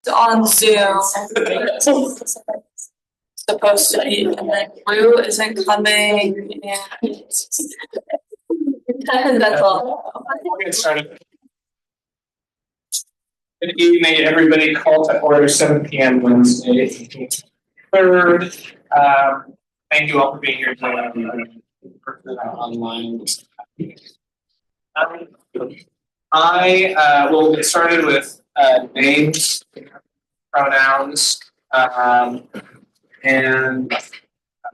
on Zoom. Supposed to be, and then Lou isn't coming, and that's all. We'll get started. Good evening, everybody. Call to order 7 p.m. Wednesday, 3rd. Thank you all for being here tonight. Online. I will get started with names, pronouns, and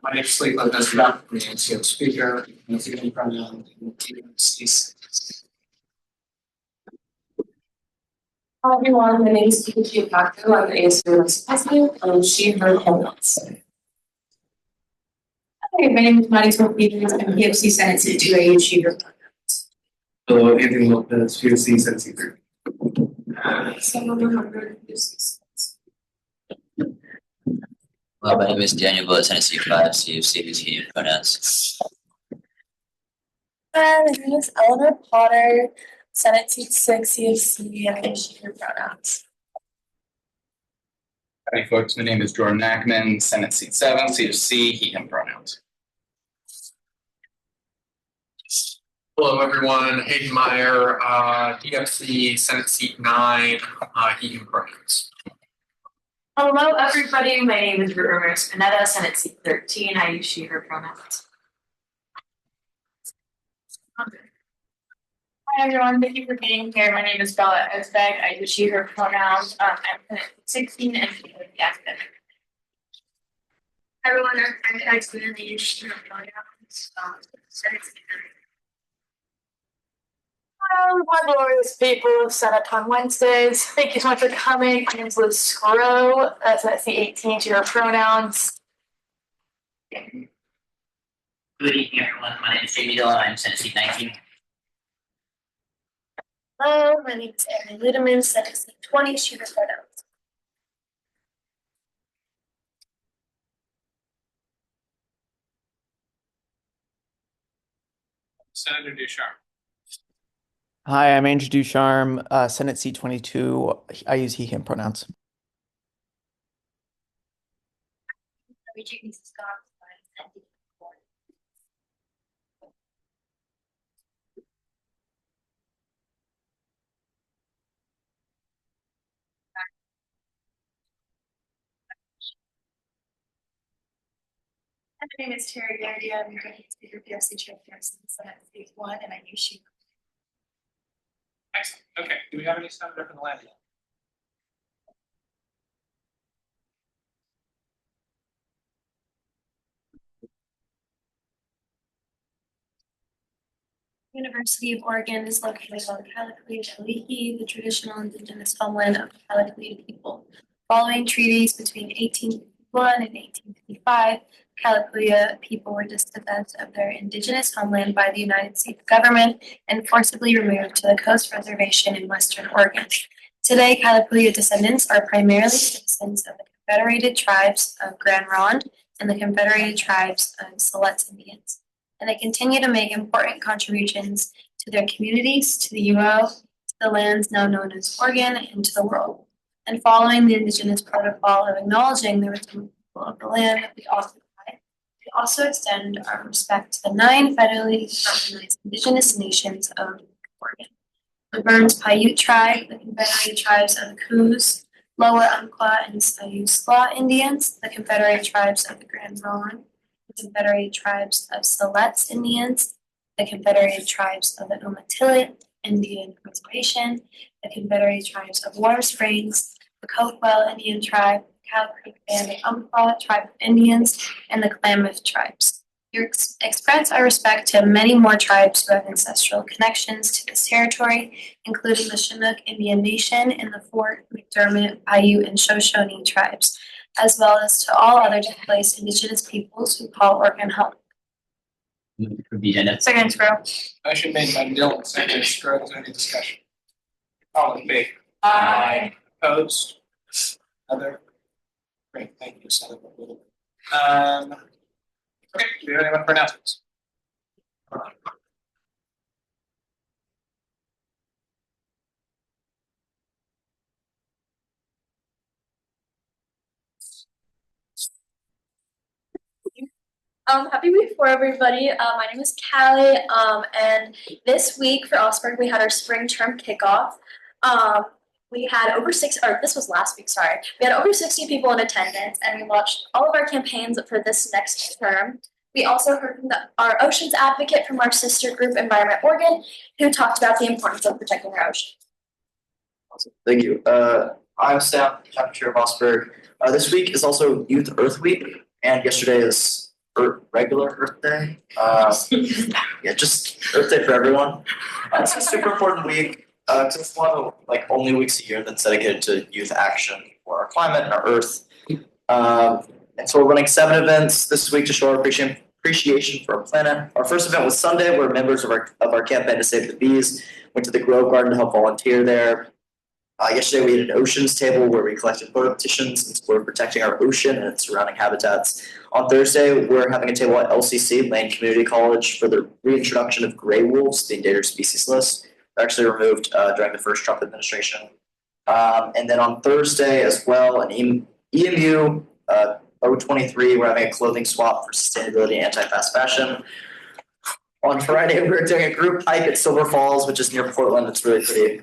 my name is Sleep on this about me as your speaker, and female pronoun, Hi everyone, my name is Kikuchi Paku. I'm the ASUO Senate, she, her pronouns. Hi, my name is Maddie Peters. I'm PFC Senate Seat 2. I use she, her pronouns. Hello, Anthony Lopez, PFC Senate Seat 3. Well, my name is Daniel Bullitt, Tennessee 5, CFC with he pronouns. Hi, my name is Eleanor Potter, Senate Seat 6, CFC, and she, her pronouns. Hi folks, my name is Jordan Ackman, Senate Seat 7, CFC, he, him pronouns. Hello everyone, Hayden Meyer, DFC, Senate Seat 9, he, him pronouns. Hello everybody, my name is Ruth Spinetta, Senate Seat 13, I use she, her pronouns. Hi everyone, thank you for being here. My name is Bella Esbeg. I use she, her pronouns. I'm Senate 16 and she is the academic. Hi everyone, I'm Tyson and I use she, her pronouns. Senate 16. Hello, my glorious people of Senate on Wednesdays. Thank you so much for coming. My name is Liz Scrow. Senate Seat 18 to your pronouns. Good evening, everyone. My name is Jamie Dillon. I'm Senate Seat 19. Hello, my name is Erin Ludeman, Senate Seat 20, shooter pronouns. Senator Ducharme. Hi, I'm Andrew Ducharme, Senate Seat 22. I use he, him pronouns. My name is Terry Gardia. I'm going to be your PFC chairperson in Senate Seat 1, and I use she. Excellent. Okay. Do we have any senator from the land? University of Oregon is located on Kalakalee, the traditional indigenous homeland of the Kalakalee people. Following treaties between 1851 and 1855, Kalakalee people were dispossessed of their indigenous homeland by the United States government and forcibly removed to the Coast Reservation in Western Oregon. Today, Kalakalee descendants are primarily citizens of the Confederated Tribes of Grand Ronde and the Confederated Tribes of Siletz Indians, and they continue to make important contributions to their communities, to the UO, to the lands now known as Oregon, and to the world. And following the Indigenous Protocol of acknowledging the original people of the land that we occupy, we also extend our respect to the 9 federally recognized Indigenous nations of Oregon: the Burns Paiute Tribe, the Confederated Tribes of the Coos, Lower Umpqua and Siuslaw Indians, the Confederated Tribes of the Grand Ronde, the Confederated Tribes of Siletz Indians, the Confederated Tribes of the Umatilla Indian Reservation, the Confederated Tribes of Warm Springs, the Cokewell Indian Tribe, the Cow Creek Band of Umpqua Tribe of Indians, and the Klamath Tribes. We express our respect to many more tribes who have ancestral connections to this territory, including the Chinook Indian Nation and the Fort McDermott, Paiute, and Shoshone tribes, as well as to all other displaced Indigenous peoples who call Oregon home. Second scroll. Motion made by Dillon, seconded by Scruggs. Is there any discussion? All in favor? Aye. Opposed? Other? Great, thank you, Senator. Okay, do we have anyone for announcements? Happy week for everybody. My name is Callie. And this week for Osberg, we had our spring term kickoff. We had this was last week, sorry. We had over 60 people in attendance, and we launched all of our campaigns for this next term. We also heard from our oceans advocate from our sister group, Environment Oregon, who talked about the importance of protecting our ocean. Awesome. Thank you. I'm Sam, chapter chair of Osberg. This week is also Youth Earth Week, and yesterday is regular Earth Day. Yeah, just Earth Day for everyone. It's a super important week. It's one of the only weeks a year that's dedicated to youth action for our climate and our Earth. And so we're running 7 events this week to show our appreciation for our planet. Our first event was Sunday, where members of our campaign to save the bees went to the Grove Garden to help volunteer there. Yesterday we had an oceans table where we collected photo petitions in support of protecting our ocean and its surrounding habitats. On Thursday, we're having a table at LCC, Lane Community College, for the reintroduction of gray wolves, the endangered species list. They're actually removed during the first Trump administration. And then on Thursday as well, an EMU 023, we're having a clothing swap for sustainability and anti-fast fashion. On Friday, we're doing a group hike at Silver Falls, which is near Portland. It's really pretty.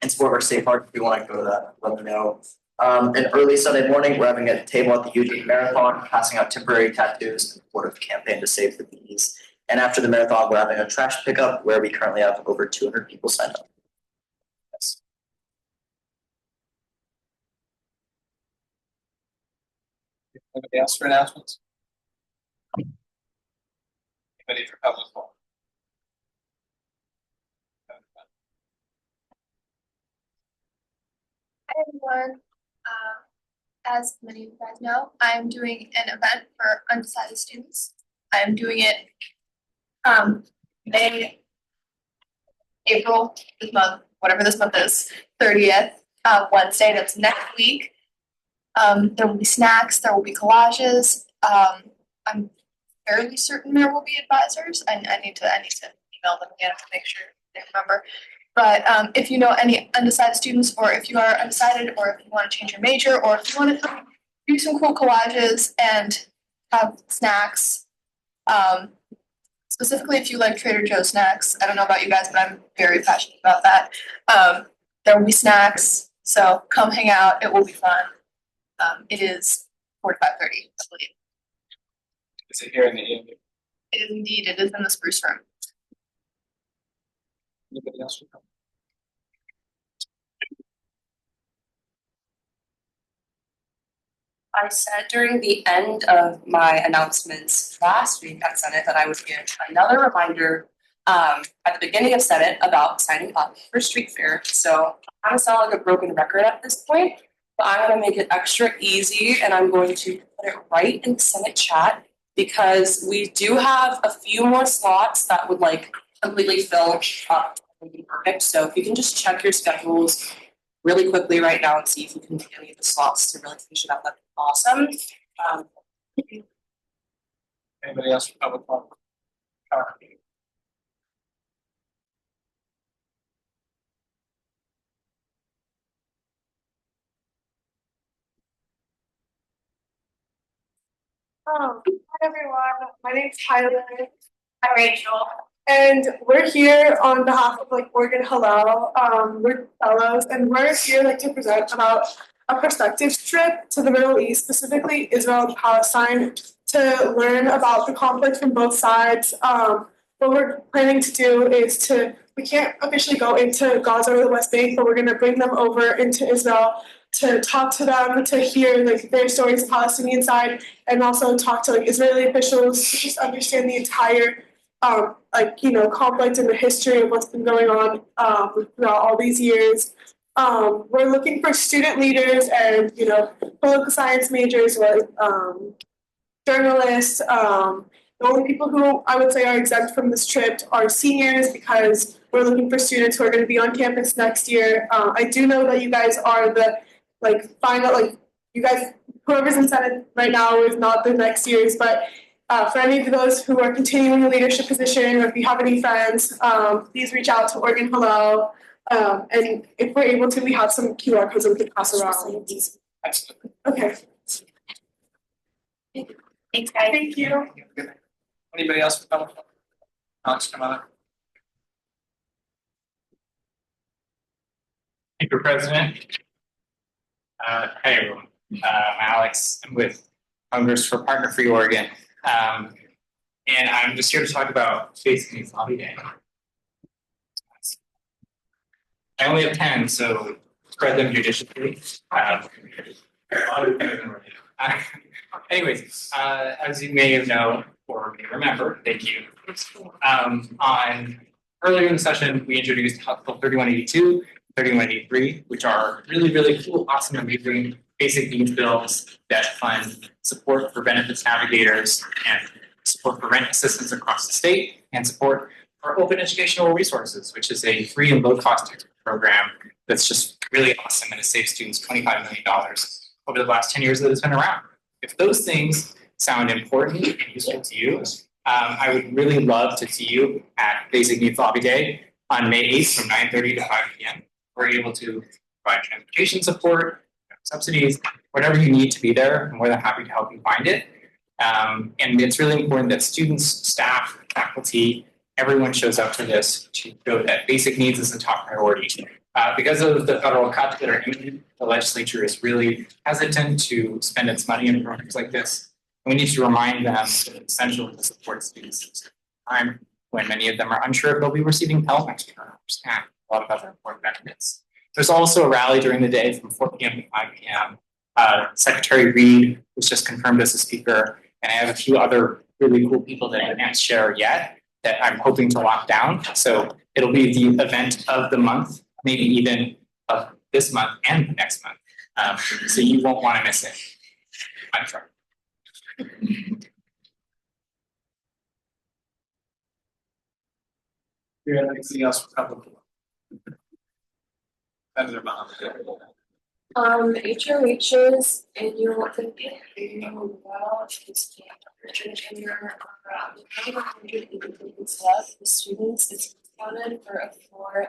And support of our state park. If you want to go to that, let me know. And early Sunday morning, we're having a table at the Eugene Marathon, passing out temporary tattoos in support of the campaign to save the bees. And after the marathon, we're having a trash pickup where we currently have over 200 people signed up. Yes. Anybody else for announcements? Anybody for public forum? Hi everyone. As many of you guys know, I'm doing an event for undecided students. I'm doing it May, April, this month, whatever this month is, 30th, Wednesday, that's next week. There will be snacks, there will be collages. I'm fairly certain there will be advisors. I need to email them again to make sure they remember. But if you know any undecided students, or if you are undecided, or if you want to change your major, or if you want to do some cool collages and have snacks, specifically if you like Trader Joe's snacks, I don't know about you guys, but I'm very passionate about that. There will be snacks, so come hang out. It will be fun. It is 4 to 5:30, I believe. Is it here in the evening? It is indeed. It is in the spruce room. Anybody else? I said during the end of my announcements last week at Senate that I would give another reminder at the beginning of Senate about signing up for street fair. So I kind of sound like a broken record at this point, but I'm going to make it extra easy, and I'm going to put it right in the Senate chat, because we do have a few more slots that would completely fill up. Would be perfect. So if you can just check your schedules really quickly right now and see if you can get any of the slots to really finish it up, that'd be awesome. Anybody else for public forum? Hi everyone, my name's Tyler. Hi Rachel. And we're here on behalf of Oregon Hello. We're fellows, and we're here to present about a perspectives trip to the Middle East, specifically Israel and Palestine, to learn about the conflict from both sides. What we're planning to do is we can't officially go into Gaza or the West Bank, but we're going to bring them over into Israel to talk to them, to hear their stories, the Palestinian side, and also talk to Israeli officials to just understand the entire conflict and the history of what's been going on throughout all these years. We're looking for student leaders and political science majors, journalists. The only people who I would say are exempt from this trip are seniors, because we're looking for students who are going to be on campus next year. I do know that you guys are you guys, whoever's in Senate right now is not the next year's, but for any of those who are continuing a leadership position, or if you have any friends, please reach out to Oregon Hello. And if we're able to, we have some QR codes that we can pass around. Excellent. Okay. Thank Thanks, guys. Thank you. Anybody else? Alex, come on up. Thank you, President. Hi, everyone. I'm Alex. I'm with Congress for Partner Free Oregon. And I'm just here to talk about Basic Needs Lobby Day. I only have 10, so spread them judiciously. Anyways, as you may know or may remember, thank you. On earlier in the session, we introduced House Bill 3182, 3183, which are really, really cool, awesome, amazing basic needs bills that fund support for benefits navigators and support for rent assistance across the state and support for open educational resources, which is a free and low cost textbook program that's just really awesome and has saved students $25 million over the last 10 years that it's been around. If those things sound important and useful to you, I would really love to see you at Basic Needs Lobby Day on May 8th from 9:30 to 5 p.m. We're able to provide transportation support, subsidies, whatever you need to be there. I'm more than happy to help you find it. And it's really important that students, staff, faculty, everyone shows up to this to show that basic needs is the top priority. Because of the federal cuts that are imminent, the legislature is really hesitant to spend its money in programs like this. And we need to remind them that it's essential to support students at this time when many of them are unsure if they'll be receiving Pell next year and a lot of other important benefits. There's also a rally during the day from 4 p.m. to 5 p.m. Secretary Reed was just confirmed as a speaker, and I have a few other really cool people that I can't share yet that I'm hoping to lock down. So it'll be the event of the month, maybe even of this month and next month. So you won't want to miss it. I'm sure. Do you have anything else for public? Senator Mahan. HOH's annual well is the students is discounted for a 4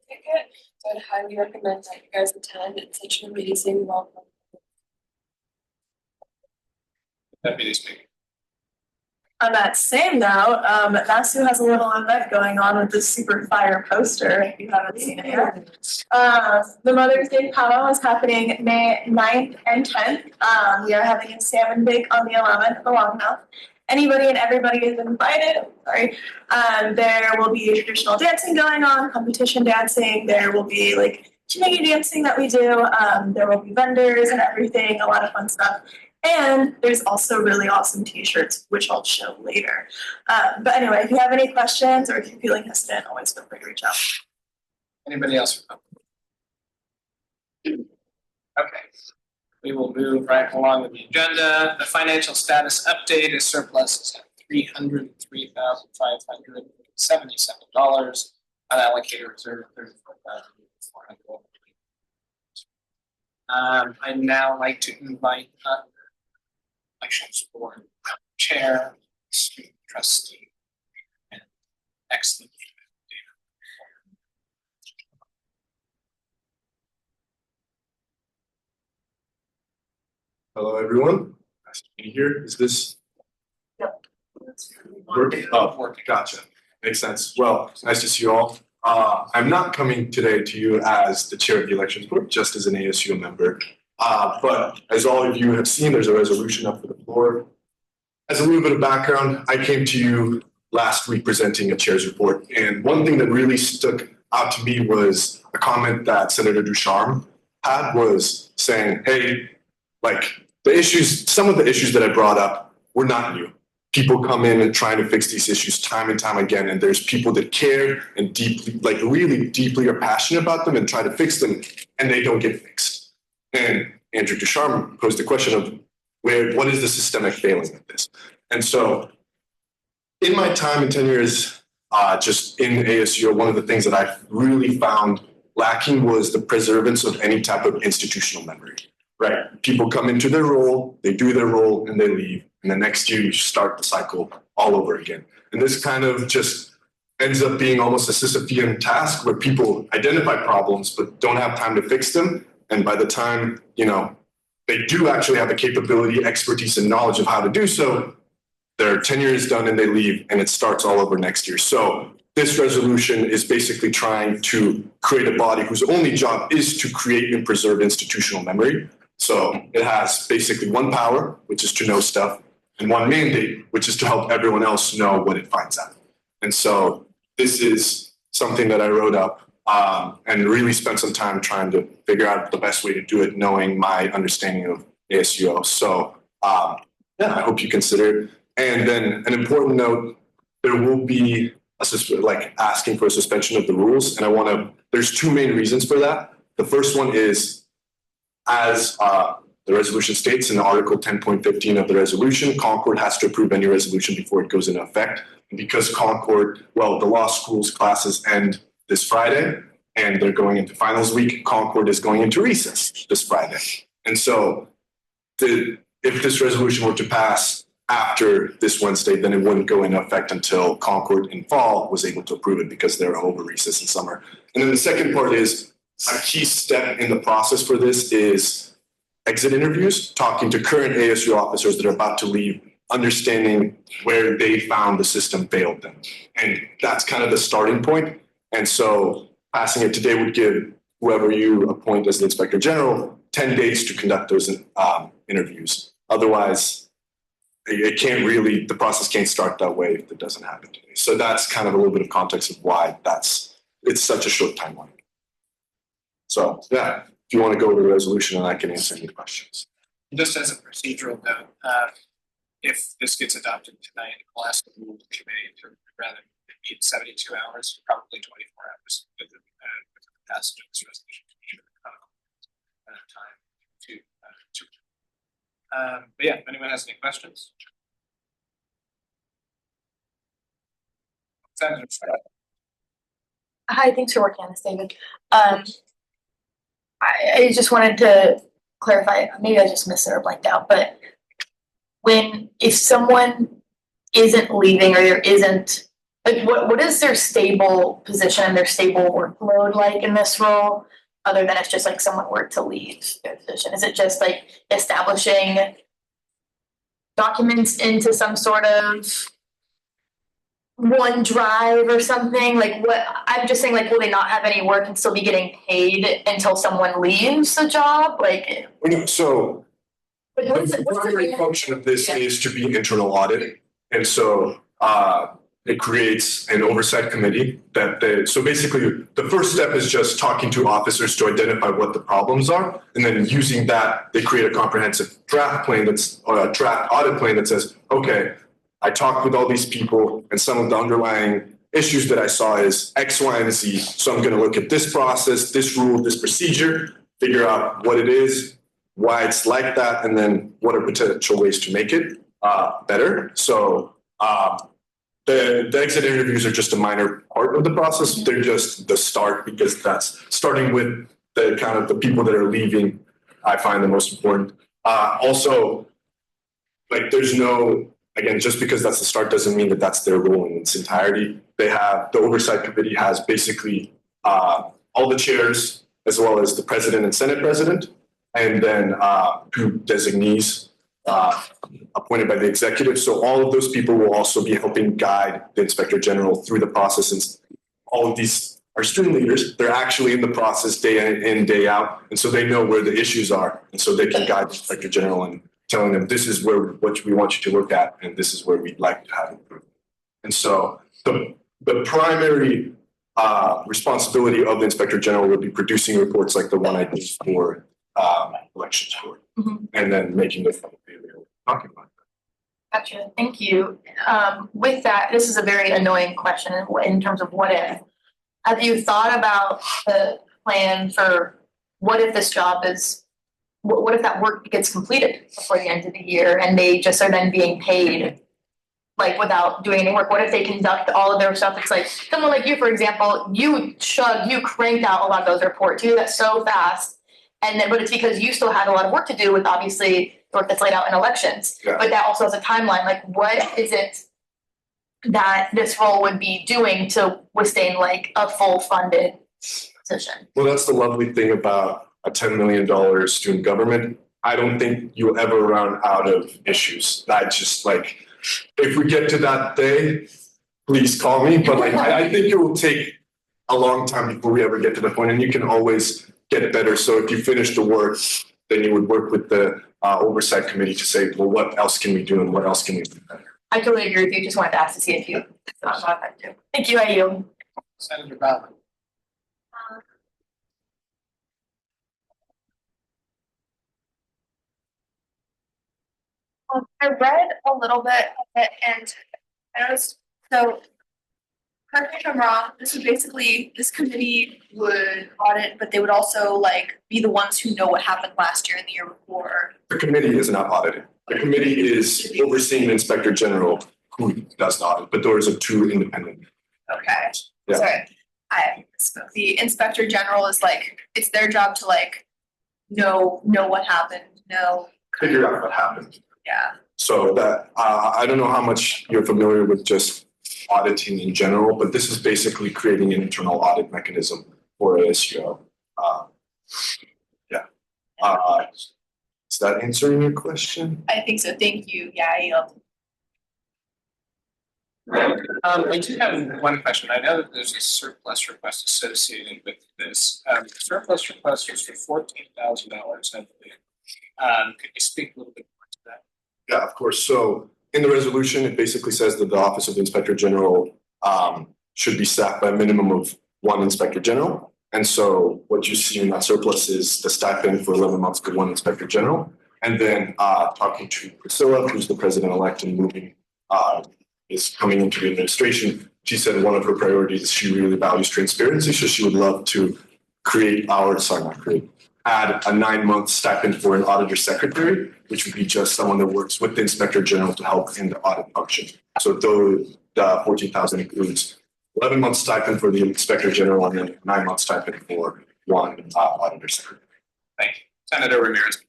ticket. So I'd highly recommend that you guys attend. It's such an amazing welcome. Deputy Speaker. On that same note, ASUO has a little event going on with this super fire poster, if you haven't seen it yet. The Mother's Day powwow is happening May 9th and 10th. We are having a salmon bake on the 11th at the Longhouse. Anybody and everybody is invited, there will be traditional dancing going on, competition dancing, there will be like community dancing that we do, there will be vendors and everything, a lot of fun stuff. And there's also really awesome t-shirts, which I'll show later. But anyway, if you have any questions or if you're feeling hesitant, always feel free to reach out. Anybody else? Okay, we will move right along with the agenda. The financial status update is surplus is at $303,577. Unallocated reserve $34,400. I'd now like to invite elections board chair, student trustee, and excellent. Hello, everyone. Nice to be here. Is this working? Oh, gotcha. Makes sense. Well, it's nice to see you all. I'm not coming today to you as the chair of the elections board, just as an ASUO member. But as all of you have seen, there's a resolution up for the floor. As a little bit of background, I came to you last week presenting a chair's report. And one thing that really stuck out to me was a comment that Senator Ducharme had was saying, hey, like the issues, some of the issues that I brought up were not new. People come in and trying to fix these issues time and time again. And there's people that care and deeply, like really deeply are passionate about them and try to fix them and they don't get fixed. And Andrew Ducharme posed the question of what is the systemic failing of this? And so in my time in 10 years, just in ASUO, one of the things that I really found lacking was the preservance of any type of institutional memory, right? People come into their role, they do their role and they leave. And the next year you start the cycle all over again. And this kind of just ends up being almost a Sisyphean task where people identify problems but don't have time to fix them. And by the time, they do actually have the capability, expertise, and knowledge of how to do so, their tenure is done and they leave, and it starts all over next year. So this resolution is basically trying to create a body whose only job is to create and preserve institutional memory. So it has basically one power, which is to know stuff, and one mandate, which is to help everyone else know what it finds out. And so this is something that I wrote up and really spent some time trying to figure out the best way to do it, knowing my understanding of ASUO. So yeah, I hope you consider it. And then an important note, there will be asking for a suspension of the rules. And there's two main reasons for that. The first one is, as the resolution states in Article 10.15 of the resolution, Concord has to approve any resolution before it goes into effect. And because Concord, the law school's classes end this Friday, and they're going into finals week, Concord is going into recess this Friday. And so if this resolution were to pass after this Wednesday, then it wouldn't go into effect until Concord in fall was able to approve it because they're over recess in summer. And then the second part is a key step in the process for this is exit interviews, talking to current ASU officers that are about to leave, understanding where they found the system failed them. And that's kind of the starting point. And so passing it today would give whoever you appoint as the Inspector General 10 days to conduct those interviews. Otherwise, the process can't start that way if it doesn't happen today. So that's kind of a little bit of context of why it's such a short timeline. So yeah, if you want to go over the resolution, and I can answer any questions. Just as a procedural note, if this gets adopted tonight, we'll ask the rule committee to rather than 72 hours, probably 24 hours with the passage of this resolution to give enough time to. But yeah, if anyone has any questions. Hi, thanks for working on this, David. I just wanted to clarify, maybe I just missed it or blanked out, but if someone isn't leaving or there isn't, like what is their stable position and their stable workload like in this role, other than it's just like someone were to leave their position? Is it just like establishing documents into some sort of OneDrive or something? Like what I'm just saying, like, will they not have any work and still be getting paid until someone leaves the job? Like, so the primary function of this is to be internal audit. And so it creates an oversight committee so basically the first step is just talking to officers to identify what the problems are. And then using that, they create a comprehensive draft plan or a draft audit plan that says, okay, I talked with all these people and some of the underlying issues that I saw is X, Y, and Z. So I'm going to look at this process, this rule, this procedure, figure out what it is, why it's like that, and then what are potential ways to make it better. So the exit interviews are just a minor part of the process. They're just the start, because that's starting with the kind of the people that are leaving, I find the most important. Also, like again, just because that's the start doesn't mean that that's their role in its entirety. The oversight committee has basically all the chairs, as well as the president and Senate president, and then 2 designees appointed by the executive. So all of those people will also be helping guide the Inspector General through the process. And all of these are student leaders. They're actually in the process day in, day out. And so they know where the issues are. And so they can guide the Inspector General and telling them, this is what we want you to look at, and this is where we'd like to have improvement. And so the primary responsibility of the Inspector General would be producing reports like the one I did for elections court, and then making those available, talking about that. Gotcha, thank you. With that, this is a very annoying question in terms of what if. Have you thought about the plan for what if this job is, what if that work gets completed before the end of the year and they just are then being paid like without doing any work? What if they conduct all of their stuff? It's like someone like you, for example, you cranked out a lot of those reports. You do that so fast. But it's because you still had a lot of work to do with obviously the work that's laid out in elections. Yeah. But that also has a timeline. Like, what is it that this role would be doing to withstand like a full funded position? Well, that's the lovely thing about a $10 million student government. I don't think you'll ever run out of issues. I just like, if we get to that day, please call me, but like, I think it will take a long time before we ever get to the point, and you can always get better. So if you finish the work, then you would work with the oversight committee to say, well, what else can we do and what else can we do better? I totally agree with you, just wanted to ask to see if you thought about that too. Thank you, I yield. Senator Bowman. I read a little bit of it and I noticed, so correct me if I'm wrong, this would basically, this committee would audit, but they would also like be the ones who know what happened last year and the year before. The committee is not auditing. The committee is overseeing the inspector general who does the audit, but those are two independent. Okay, Yeah. sorry, I misspoke. The inspector general is like, it's their job to like know what happened, Figure out what happened. yeah. So that, I don't know how much you're familiar with just auditing in general, but this is basically creating an internal audit mechanism for ASUO. Yeah. Is that answering your question? I think so, thank you, yeah, I yield. I do have one question. I know that there's a surplus request associated with this. The surplus request was for $14,000, I believe. Could you speak a little bit more to that? Yeah, of course. So in the resolution, it basically says that the Office of the Inspector General should be staffed by a minimum of one Inspector General. And so what you see in that surplus is the stipend for 11 months for one Inspector General. And then talking to Priscilla, who's the president-elect and moving, is coming into the administration, she said one of her priorities is she really values transparency. So she would love to add a 9-month stipend for an auditor secretary, which would be just someone that works with the Inspector General to help in the audit function. So though the 14,000 includes 11-month stipend for the Inspector General and then 9-month stipend for one auditor secretary. Thank you. Senator Ramirez.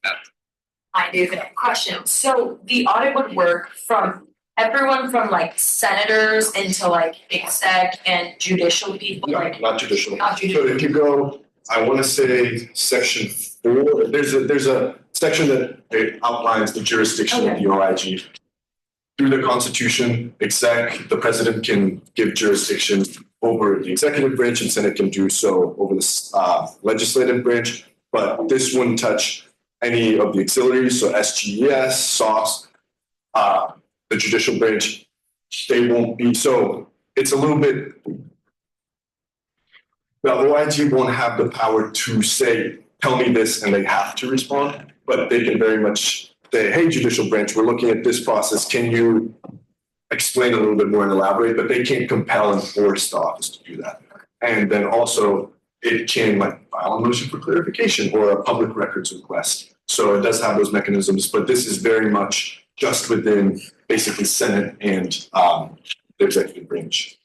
I do have a question. So the audit would work from everyone from like senators into like exec and judicial people, No, like not judicial. not judicial. So if you go, I want to say section 4, there's a section that it outlines the jurisdiction of the OIG. Through the Constitution, the president can give jurisdiction over the executive branch and Senate can do so over the legislative branch, but this wouldn't touch any of the auxiliaries, so SGES, SOFs, the judicial branch, they won't be, so it's a little bit, the OIG won't have the power to say, tell me this, and they have to respond, but they can very much say, hey, judicial branch, we're looking at this process, can you explain a little bit more and elaborate, but they can't compel and force the office to do that. And then also, it can like file a motion for clarification or a public records request. So it does have those mechanisms, but this is very much just within basically Senate and the executive branch.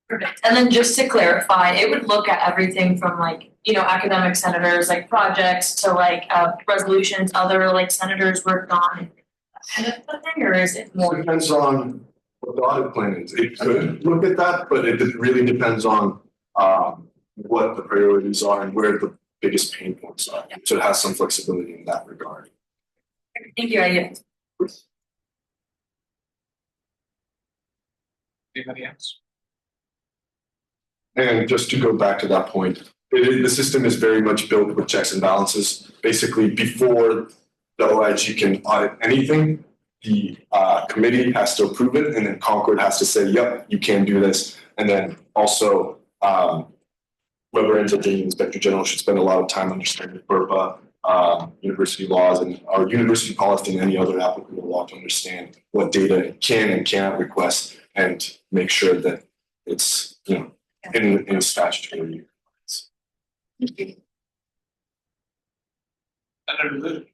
Perfect. And then just to clarify, it would look at everything from like, you know, academic senators, like projects to like resolutions, other like senators worked on. Kind of the thing, or is it more? It depends on what the audit plan is. It could look at that, but it really depends on what the priorities are and where the biggest pain points are. So it has some flexibility in that regard. Thank you, Aya. Anybody else? And just to go back to that point, the system is very much built with checks and balances. Basically, before the OIG can audit anything, the committee has to approve it, and then Concord has to say, yep, you can do this. And then also, whoever ends up being the Inspector General should spend a lot of time understanding FERPA, university laws, and our university policy and any other applicable law to understand what data it can and cannot request and make sure that it's, you know, in statutory. Thank you. Senator Lude.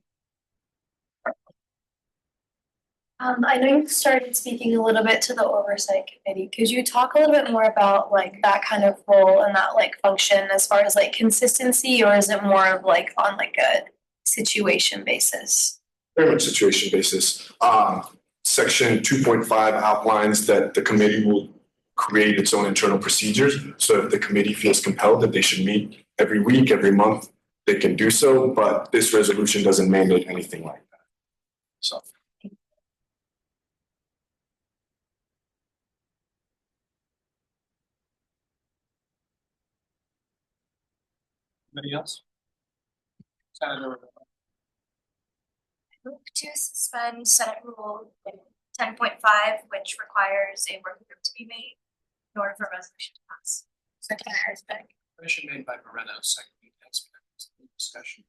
I know you started speaking a little bit to the oversight committee. Could you talk a little bit more about like that kind of role and that like function as far as like consistency, or is it more of like on like a situation basis? Very much situation basis. Section 2.5 outlines that the committee will create its own internal procedures. So if the committee feels compelled that they should meet every week, every month, they can do so, but this resolution doesn't mandate anything like that. So. Anybody else? Senator. Move to suspend Senate Rule 10.5, which requires a working group to be made in order for a resolution to pass. Second, Motion made by Moreno, second by Councilman. Discussion.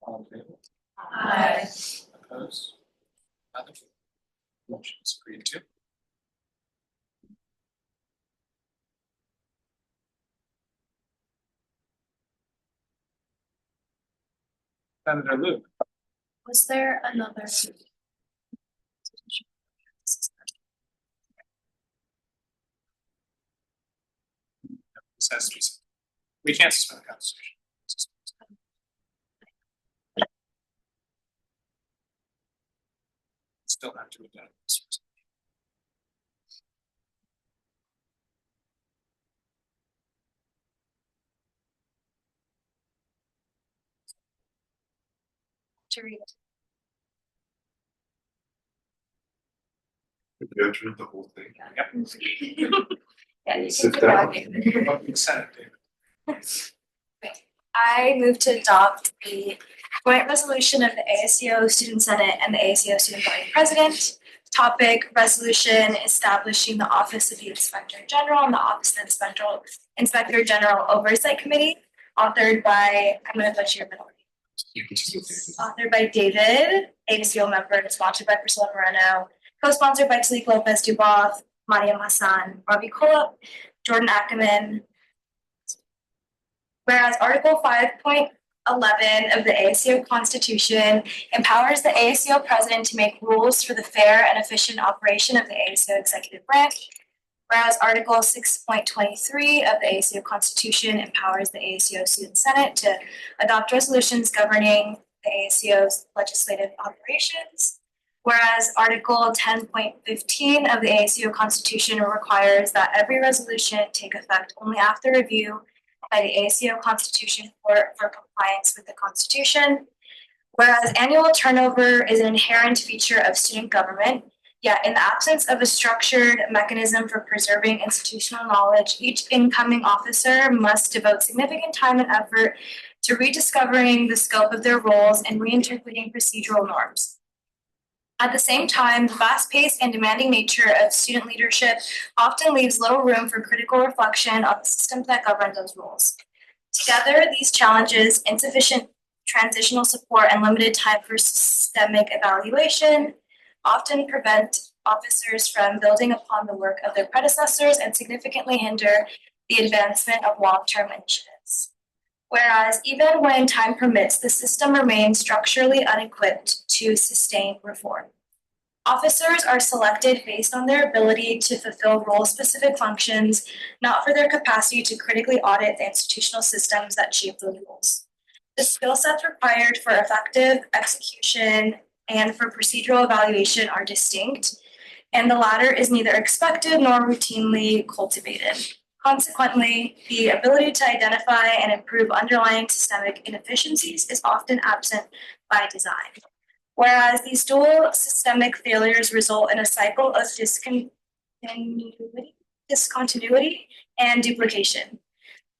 All in favor? Aye. Opposed? Nothing. Motion is agreed to. Senator Luke. Was there another? This has to be. We can't suspend the Constitution. Still have to adopt this. To read it. You have to read the whole thing. Yeah, you Sit can go down. back. Consent, David. I move to adopt the joint resolution of the ASUO Student Senate and the ASUO Student Body President. Topic: resolution establishing the Office of the Inspector General and the Office of the Inspector General Oversight Committee. Authored by, I'm going to butcher your middle name. Authored by David, ASUO member, and sponsored by Priscilla Moreno. Co-sponsored by Talik Lopez Duboff, Mariam Hassan, Ravi Kolop, Jordan Ackerman. Whereas Article 5.11 of the ASUO Constitution empowers the ASUO president to make rules for the fair and efficient operation of the ASUO executive branch. Whereas Article 6.23 of the ASUO Constitution empowers the ASUO Student Senate to adopt resolutions governing the ASUO's legislative operations. Whereas Article 10.15 of the ASUO Constitution requires that every resolution take effect only after review by the ASUO Constitution Court for compliance with the Constitution. Whereas annual turnover is an inherent feature of student government, yet in the absence of a structured mechanism for preserving institutional knowledge, each incoming officer must devote significant time and effort to rediscovering the scope of their roles and reinterpreting procedural norms. At the same time, the fast-paced and demanding nature of student leadership often leaves little room for critical reflection on the systems that govern those roles. Together, these challenges, insufficient transitional support and limited time for systemic evaluation, often prevent officers from building upon the work of their predecessors and significantly hinder the advancement of long-term initiatives. Whereas even when time permits, the system remains structurally unequipped to sustain reform. Officers are selected based on their ability to fulfill role-specific functions, not for their capacity to critically audit the institutional systems that shape those roles. The skill sets required for effective execution and for procedural evaluation are distinct, and the latter is neither expected nor routinely cultivated. Consequently, the ability to identify and improve underlying systemic inefficiencies is often absent by design. Whereas these dual systemic failures result in a cycle of discontinuity and duplication.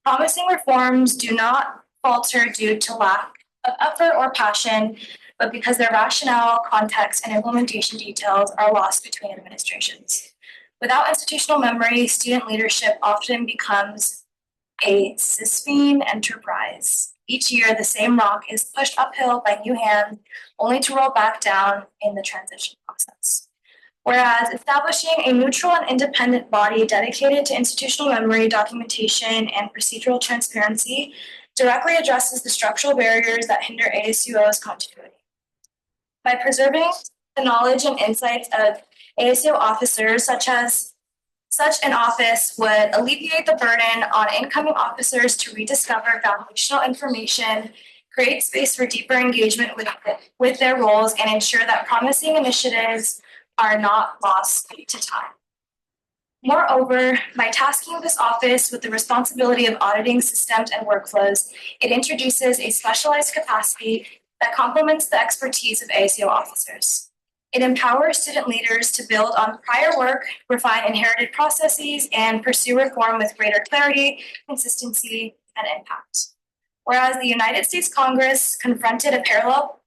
Promising reforms do not falter due to lack of effort or passion, but because their rationale, context, and implementation details are lost between administrations. Without institutional memory, student leadership often becomes a Sisyphean enterprise. Each year, the same rock is pushed uphill by new hands, only to roll back down in the transition process. Whereas establishing a neutral and independent body dedicated to institutional memory, documentation, and procedural transparency directly addresses the structural barriers that hinder ASUO's continuity. By preserving the knowledge and insights of ASUO officers, such an office would alleviate the burden on incoming officers to rediscover foundational information, create space for deeper engagement with their roles, and ensure that promising initiatives are not lost to time. Moreover, by tasking this office with the responsibility of auditing systems and workflows, it introduces a specialized capacity that complements the expertise of ASUO officers. It empowers student leaders to build on prior work, refine inherited processes, and pursue reform with greater clarity, consistency, and impact. Whereas the United States Congress confronted a parallel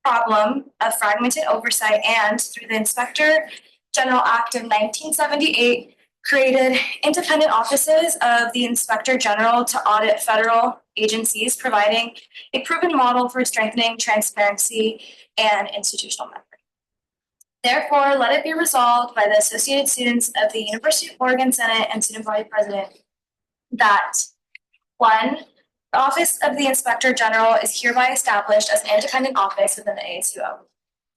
problem of fragmented oversight and, through the Inspector General Act of 1978, created independent offices of the Inspector General to audit federal agencies, providing a proven model for strengthening transparency and institutional memory. Therefore, let it be resolved by the Associated Students of the University of Oregon Senate and Student Body President that 1. The Office of the Inspector General is hereby established as an independent office within the ASUO.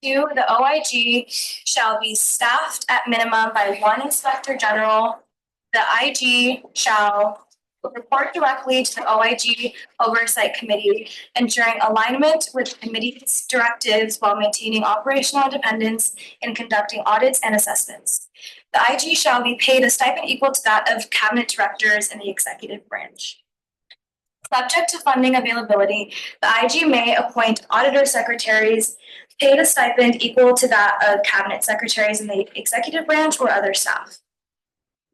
2. The OIG shall be staffed at minimum by 1 Inspector General. The IG shall report directly to the OIG Oversight Committee, ensuring alignment with the committee's directives while maintaining operational independence in conducting audits and assessments. The IG shall be paid a stipend equal to that of cabinet directors in the executive branch. Subject to funding availability, the IG may appoint auditor secretaries paid a stipend equal to that of cabinet secretaries in the executive branch or other staff.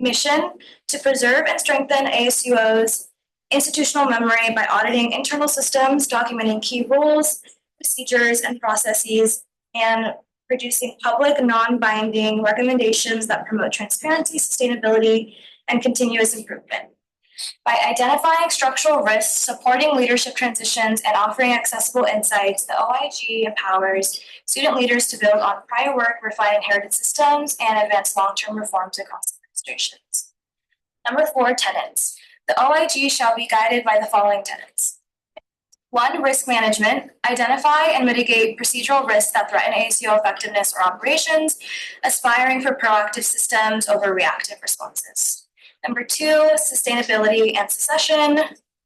Mission: to preserve and strengthen ASUO's institutional memory by auditing internal systems, documenting key rules, procedures, and processes, and producing public non-binding recommendations that promote transparency, sustainability, and continuous improvement. By identifying structural risks, supporting leadership transitions, and offering accessible insights, the OIG empowers student leaders to build on prior work, refine inherited systems, and advance long-term reforms across administrations. Number 4, tenets. The OIG shall be guided by the following tenets. 1, risk management. Identify and mitigate procedural risks that threaten ASUO effectiveness or operations, aspiring for proactive systems over reactive responses. Number 2, sustainability and succession.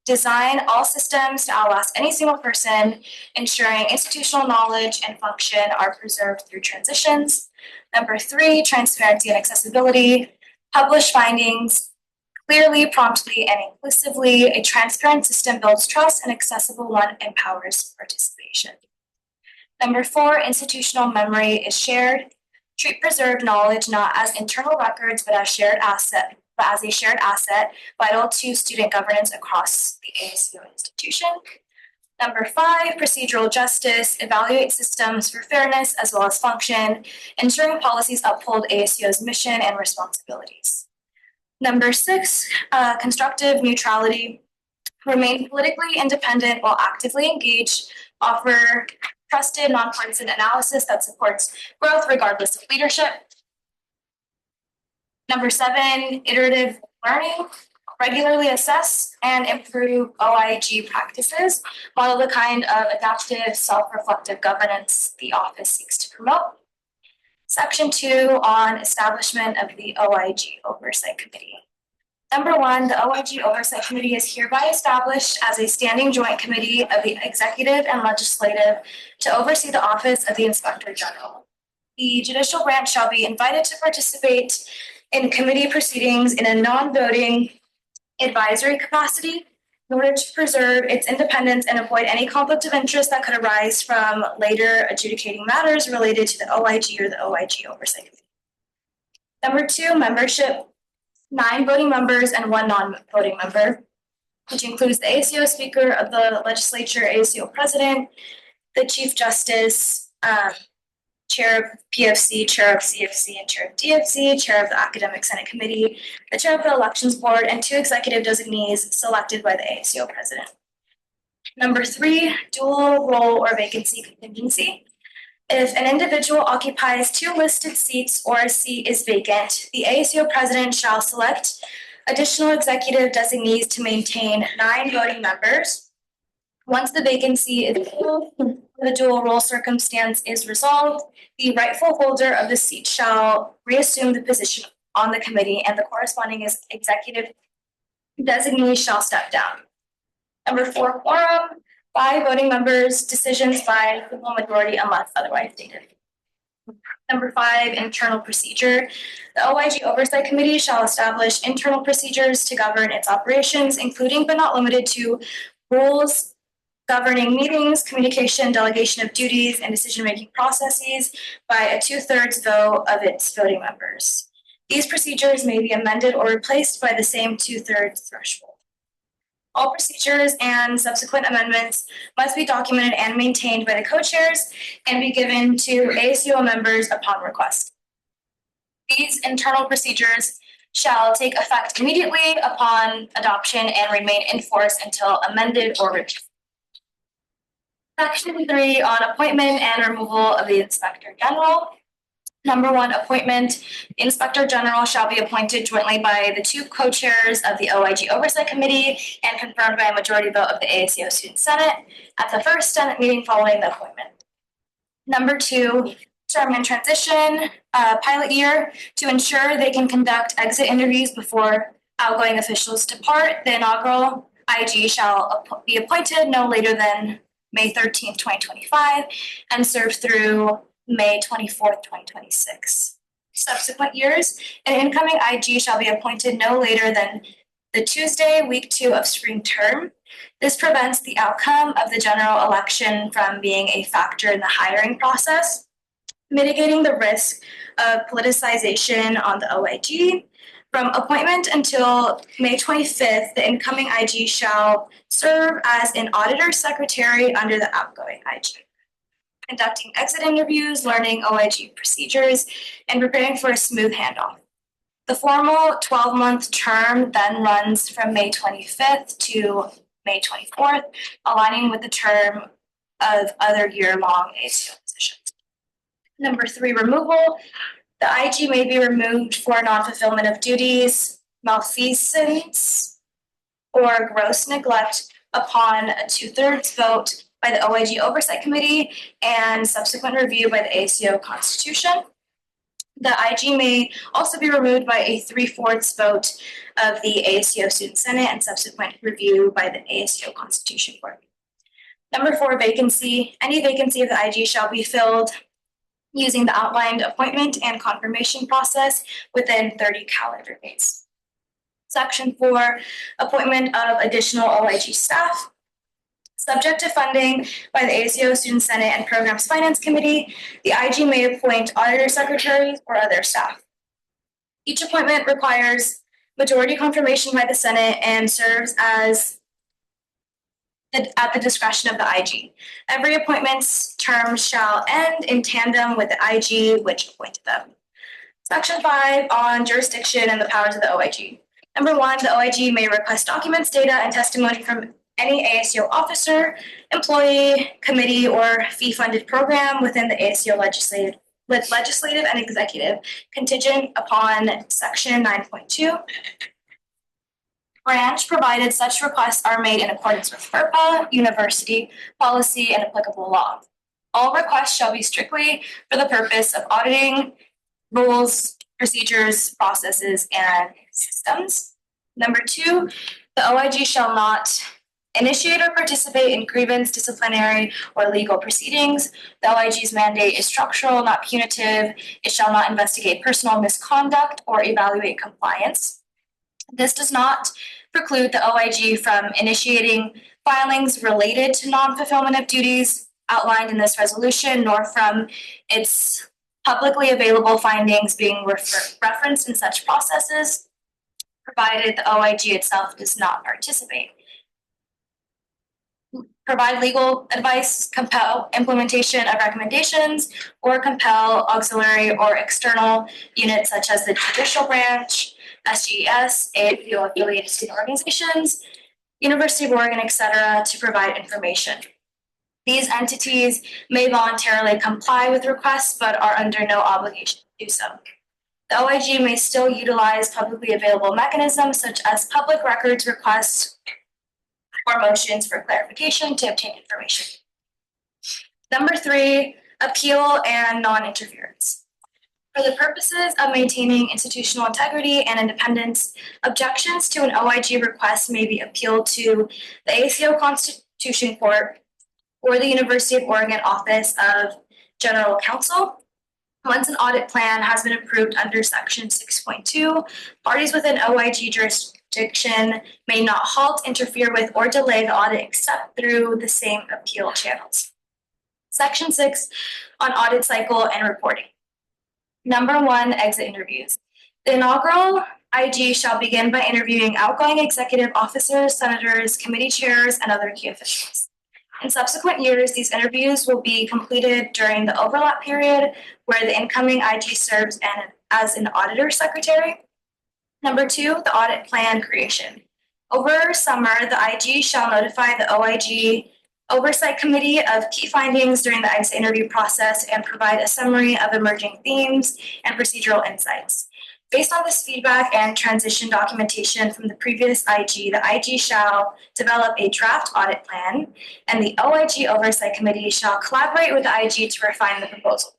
Design all systems to outlast any single person, ensuring institutional knowledge and function are preserved through transitions. Number 3, transparency and accessibility. Publish findings clearly, promptly, and inclusively. A transparent system builds trust, and accessible one empowers participation. Number 4, institutional memory is shared. Treat preserved knowledge not as internal records, but as a shared asset, vital to student governance across the ASUO institution. Number 5, procedural justice. Evaluate systems for fairness as well as function, ensuring policies uphold ASUO's mission and responsibilities. Number 6, constructive neutrality. Remain politically independent while actively engaged. Offer trusted, nonpartisan analysis that supports growth regardless of leadership. Number 7, iterative learning. Regularly assess and improve OIG practices, model the kind of adaptive, self-reflective governance the office seeks to promote. Section 2 on establishment of the OIG Oversight Committee. Number 1, the OIG Oversight Committee is hereby established as a standing joint committee of the executive and legislative to oversee the office of the Inspector General. The judicial branch shall be invited to participate in committee proceedings in a non-voting advisory capacity in order to preserve its independence and avoid any conflict of interest that could arise from later adjudicating matters related to the OIG or the OIG Oversight Committee. Number 2, membership. 9 voting members and 1 non-voting member, which includes the ASUO Speaker of the Legislature, ASUO President, the Chief Justice, Chair of PFC, Chair of CFC, and Chair of DFC, Chair of the Academic Senate Committee, the Chair of the Elections Board, and 2 executive designees selected by the ASUO President. Number 3, dual role or vacancy contingency. If an individual occupies 2 listed seats or a seat is vacant, the ASUO President shall select additional executive designees to maintain 9 voting members. Once the vacancy is filled, the dual role circumstance is resolved, the rightful holder of the seat shall reassume the position on the committee, and the corresponding executive designee shall step down. Number 4, quorum. 5 voting members, decisions by simple majority unless otherwise stated. Number 5, internal procedure. The OIG Oversight Committee shall establish internal procedures to govern its operations, including but not limited to rules governing meetings, communication, delegation of duties, and decision-making processes by a 2/3 vote of its voting members. These procedures may be amended or replaced by the same 2/3 threshold. All procedures and subsequent amendments must be documented and maintained by the co-chairs and be given to ASUO members upon request. These internal procedures shall take effect immediately upon adoption and remain in force until amended or reviewed. Section 3 on appointment and removal of the Inspector General. Number 1, appointment. The Inspector General shall be appointed jointly by the 2 co-chairs of the OIG Oversight Committee and confirmed by a majority vote of the ASUO Student Senate at the first Senate meeting following the appointment. Number 2, term and transition, pilot year. To ensure they can conduct exit interviews before outgoing officials depart, the inaugural IG shall be appointed no later than May 13th, 2025, and serve through May 24th, 2026. Subsequent years, an incoming IG shall be appointed no later than the Tuesday, week 2 of spring term. This prevents the outcome of the general election from being a factor in the hiring process, mitigating the risk of politicization on the OIG. From appointment until May 25th, the incoming IG shall serve as an auditor secretary under the outgoing IG, conducting exit interviews, learning OIG procedures, and preparing for a smooth handoff. The formal 12-month term then runs from May 25th to May 24th, aligning with the term of other year-long ASUO positions. Number 3, removal. The IG may be removed for non-fulfillment of duties, malfeasance, or gross neglect upon a 2/3 vote by the OIG Oversight Committee and subsequent review by the ASUO Constitution. The IG may also be removed by a 3/4 vote of the ASUO Student Senate and subsequent review by the ASUO Constitution Board. Number 4, vacancy. Any vacancy of the IG shall be filled using the outlined appointment and confirmation process within 30 calendar days. Section 4, appointment of additional OIG staff. Subject to funding by the ASUO Student Senate and Programs Finance Committee, the IG may appoint auditor secretaries or other staff. Each appointment requires majority confirmation by the Senate and serves as at the discretion of the IG. Every appointment's term shall end in tandem with the IG which appointed them. Section 5 on jurisdiction and the powers of the OIG. Number 1, the OIG may request documents, data, and testimony from any ASUO officer, employee, committee, or fee-funded program within the ASUO legislative and executive, contingent upon Section 9.2. Branch, provided such requests are made in accordance with FERPA, university policy, and applicable law. All requests shall be strictly for the purpose of auditing rules, procedures, processes, and systems. Number 2, the OIG shall not initiate or participate in grievance, disciplinary, or legal proceedings. The OIG's mandate is structural, not punitive. It shall not investigate personal misconduct or evaluate compliance. This does not preclude the OIG from initiating filings related to non-fulfillment of duties outlined in this resolution, nor from its publicly available findings being referenced in such processes, provided the OIG itself does not participate. Provide legal advice, compel implementation of recommendations, or compel auxiliary or external units such as the judicial branch, SGES, ASUO affiliated student organizations, University of Oregon, etc., to provide information. These entities may voluntarily comply with requests but are under no obligation to do so. The OIG may still utilize publicly available mechanisms such as public records requests or motions for clarification to obtain information. Number 3, appeal and non-interference. For the purposes of maintaining institutional integrity and independence, objections to an OIG request may be appealed to the ASUO Constitution Court or the University of Oregon Office of General Counsel. Once an audit plan has been approved under section 6.2, parties within OIG jurisdiction may not halt, interfere with, or delay the audit except through the same appeal channels. Section 6 on audit cycle and reporting. Number 1, exit interviews. The inaugural IG shall begin by interviewing outgoing executive officers, senators, committee chairs, and other key officials. In subsequent years, these interviews will be completed during the overlap period where the incoming IG serves as an auditor secretary. Number 2, the audit plan creation. Over summer, the IG shall notify the OIG Oversight Committee of key findings during the exit interview process and provide a summary of emerging themes and procedural insights. Based on this feedback and transition documentation from the previous IG, the IG shall develop a draft audit plan, and the OIG Oversight Committee shall collaborate with the IG to refine the proposal.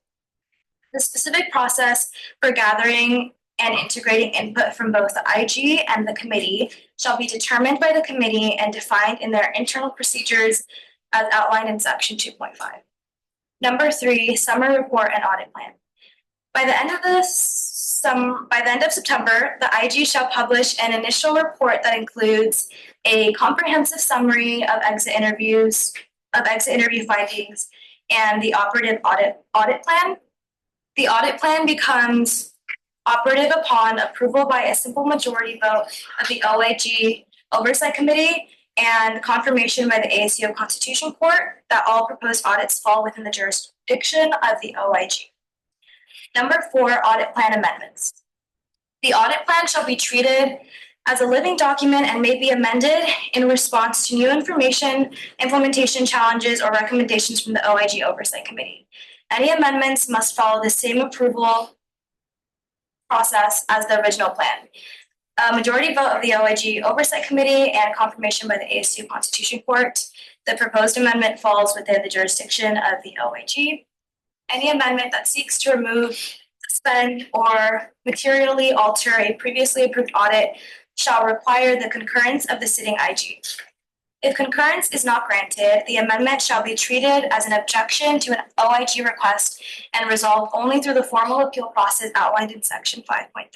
The specific process for gathering and integrating input from both the IG and the committee shall be determined by the committee and defined in their internal procedures as outlined in section 2.5. Number 3, summer report and audit plan. By the end of September, the IG shall publish an initial report that includes a comprehensive summary of exit interview findings, and the operative audit plan. The audit plan becomes operative upon approval by a simple majority vote of the OIG Oversight Committee and confirmation by the ASUO Constitution Court that all proposed audits fall within the jurisdiction of the OIG. Number 4, audit plan amendments. The audit plan shall be treated as a living document and may be amended in response to new information, implementation challenges, or recommendations from the OIG Oversight Committee. Any amendments must follow the same approval process as the original plan. A majority vote of the OIG Oversight Committee and confirmation by the ASU Constitution Court. The proposed amendment falls within the jurisdiction of the OIG. Any amendment that seeks to remove, suspend, or materially alter a previously approved audit shall require the concurrence of the sitting IG. If concurrence is not granted, the amendment shall be treated as an objection to an OIG request and resolved only through the formal appeal process outlined in section 5.3.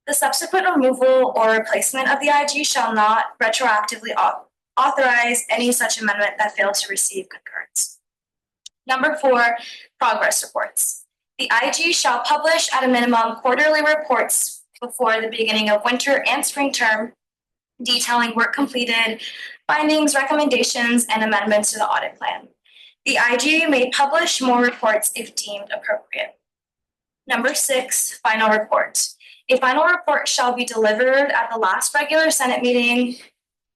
The subsequent removal or replacement of the IG shall not retroactively authorize any such amendment that failed to receive concurrence. Number 4, progress reports. The IG shall publish at a minimum quarterly reports before the beginning of winter and spring term, detailing work completed, findings, recommendations, and amendments to the audit plan. The IG may publish more reports if deemed appropriate. Number 6, final report. A final report shall be delivered at the last regular Senate meeting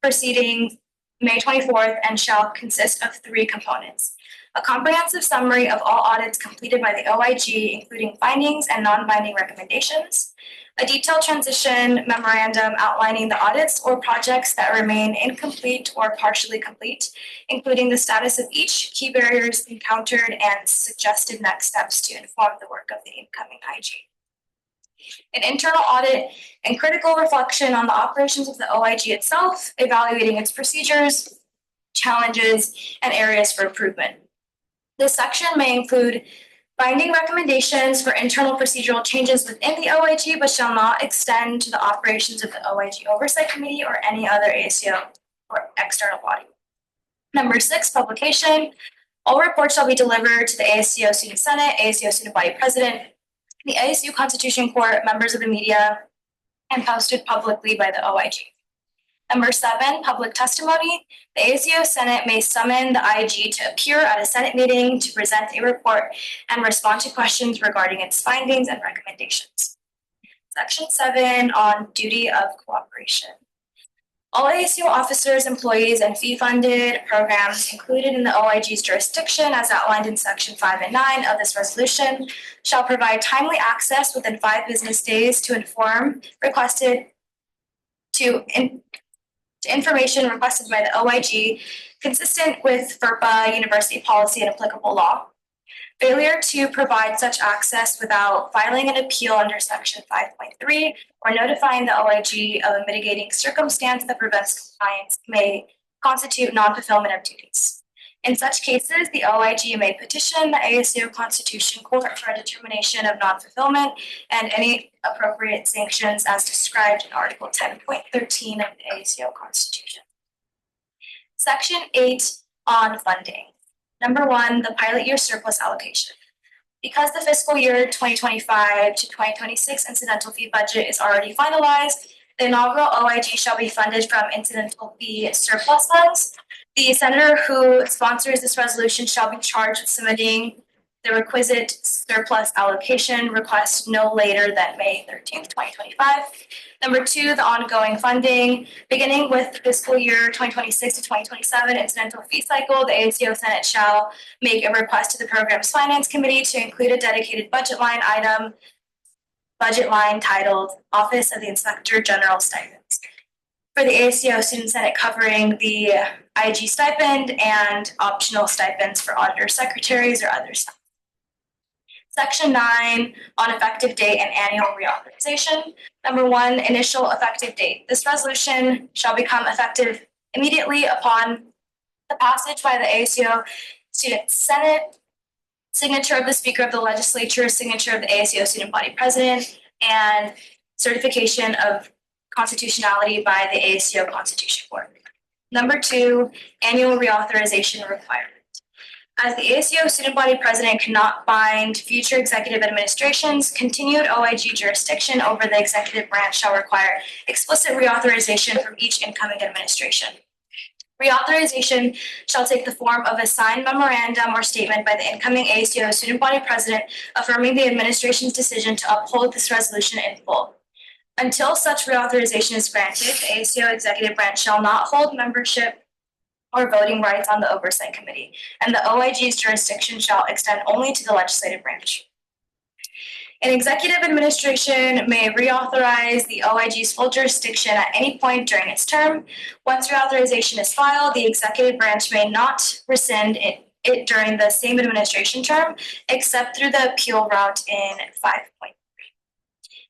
preceding May 24th and shall consist of 3 components. A comprehensive summary of all audits completed by the OIG, including findings and non-binding recommendations. A detailed transition memorandum outlining the audits or projects that remain incomplete or partially complete, including the status of each, key barriers encountered, and suggested next steps to inform the work of the incoming IG. An internal audit and critical reflection on the operations of the OIG itself, evaluating its procedures, challenges, and areas for improvement. This section may include binding recommendations for internal procedural changes within the OIG, but shall not extend to the operations of the OIG Oversight Committee or any other ASUO or external body. Number 6, publication. All reports shall be delivered to the ASUO Student Senate, ASUO Student Body President, the ASU Constitution Court, members of the media, and posted publicly by the OIG. Number 7, public testimony. The ASUO Senate may summon the IG to appear at a Senate meeting to present a report and respond to questions regarding its findings and recommendations. Section 7 on duty of cooperation. All ASUO officers, employees, and fee-funded programs included in the OIG's jurisdiction, as outlined in Section 5 and 9 of this resolution, shall provide timely access within 5 business days to information requested by the OIG, consistent with FERPA, university policy, and applicable law. Failure to provide such access without filing an appeal under Section 5.3 or notifying the OIG of a mitigating circumstance that prevents compliance may constitute non-fulfillment of duties. In such cases, the OIG may petition the ASUO Constitution Court for a determination of non-fulfillment and any appropriate sanctions as described in Article 10.13 of the ASUO Constitution. Section 8 on funding. Number 1, the pilot year surplus allocation. Because the fiscal year 2025 to 2026 incidental fee budget is already finalized, the inaugural OIG shall be funded from incidental fee surplus funds. The senator who sponsors this resolution shall be charged with submitting the requisite surplus allocation request no later than May 13th, 2025. Number 2, the ongoing funding. Beginning with fiscal year 2026 to 2027 incidental fee cycle, the ASUO Senate shall make a request to the program's finance committee to include a dedicated budget line titled Office of the Inspector General Stipends for the ASUO Student Senate, covering the IG stipend and optional stipends for auditor secretaries or others. Section 9 on effective date and annual reauthorization. Number 1, initial effective date. This resolution shall become effective immediately upon the passage by the ASUO Student Senate, signature of the Speaker of the Legislature, signature of the ASUO Student Body President, and certification of constitutionality by the ASUO Constitution Court. Number 2, annual reauthorization requirement. As the ASUO Student Body President cannot bind future executive administrations, continued OIG jurisdiction over the executive branch shall require explicit reauthorization from each incoming administration. Reauthorization shall take the form of a signed memorandum or statement by the incoming ASUO Student Body President affirming the administration's decision to uphold this resolution in full. Until such reauthorization is granted, the ASUO executive branch shall not hold membership or voting rights on the oversight committee, and the OIG's jurisdiction shall extend only to the legislative branch. An executive administration may reauthorize the OIG's full jurisdiction at any point during its term. Once reauthorization is filed, the executive branch may not rescind it during the same administration term, except through the appeal route in 5.3.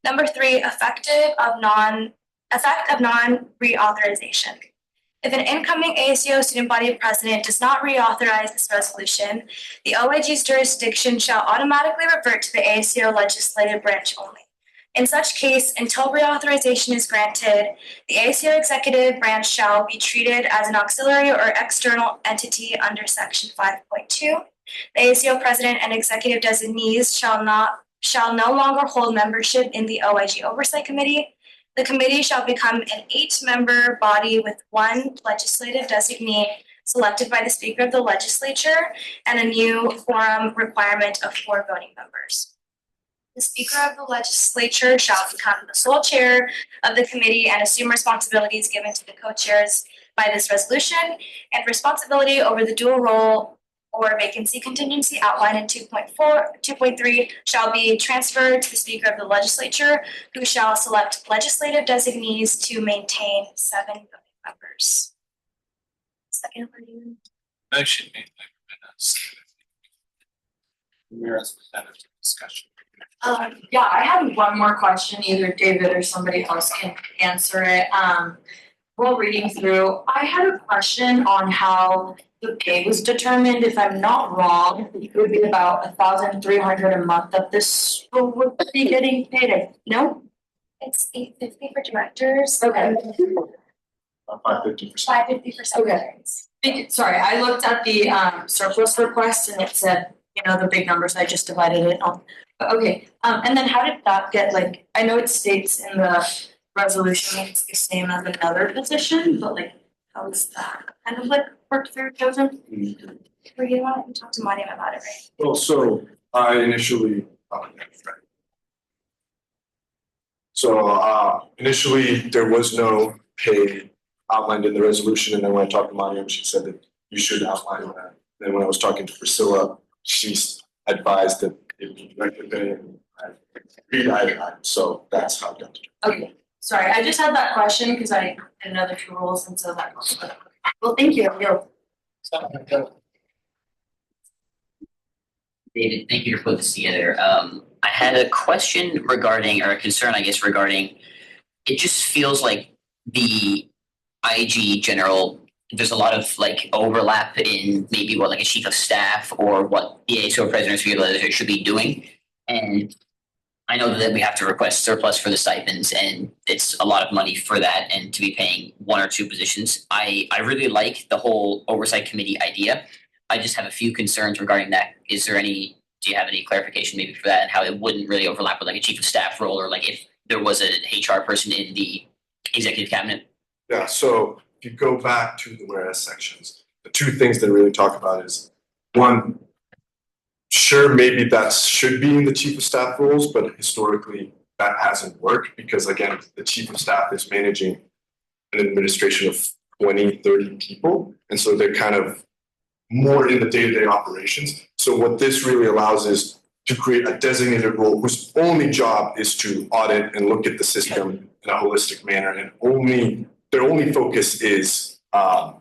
Number 3, effect of non-reauthorization. If an incoming ASUO Student Body President does not reauthorize this resolution, the OIG's jurisdiction shall automatically revert to the ASUO legislative branch only. In such case, until reauthorization is granted, the ASUO executive branch shall be treated as an auxiliary or external entity under Section 5.2. The ASUO president and executive designees shall no longer hold membership in the OIG Oversight Committee. The committee shall become an 8-member body with 1 legislative designee selected by the Speaker of the Legislature and a new quorum requirement of 4 voting members. The Speaker of the Legislature shall become the sole chair of the committee and assume responsibilities given to the co-chairs by this resolution, and responsibility over the dual role or vacancy contingency outlined in 2.3 shall be transferred to the Speaker of the Legislature, who shall select legislative designees to maintain 7 voting members. Second reading. Motion made by Ramirez, presented to discussion. Yeah, I had one more question, either David or somebody else can answer it. While reading through, I had a question on how the pay was determined. If I'm not wrong, it would be about $1,300 a month that this would be getting paid. No? It's $850 for directors. Okay. 550%. 550%. Okay. Sorry, I looked at the surplus request and it said, the big numbers, I just divided it on. Okay, and then how did that get, I know it states in the resolution it's the same as another position, but how is that kind of worked through, Joseph? Were you want to talk to Monty about it, right? Well, so I initially, initially there was no pay outlined in the resolution, and then when I talked to Mariam, she said that you should outline that. Then when I was talking to Priscilla, she advised that it would be directly pay, and I agreed, so that's how it got to. Okay, sorry, I just had that question because I didn't know the true rules, and so that was. Well, thank you. David, thank you for putting this together. I had a question regarding, or a concern, I guess, regarding, it just feels like the IG general there's a lot of like overlap in maybe what like a chief of staff or what the ASO president should be doing. And I know that we have to request surplus for the stipends and it's a lot of money for that and to be paying one or two positions. I really like the whole oversight committee idea. I just have a few concerns regarding that. Do you have any clarification maybe for that and how it wouldn't really overlap with like a chief of staff role or like if there was an HR person in the executive cabinet? Yeah, so if you go back to the whereas sections, the two things they really talk about is one, sure, maybe that should be in the chief of staff roles, but historically that hasn't worked because again, the chief of staff is managing an administration of 20, 30 people. And so they're kind of more in the day-to-day operations. So what this really allows is to create a designated role whose only job is to audit and look at the system in a holistic manner, and their only focus is to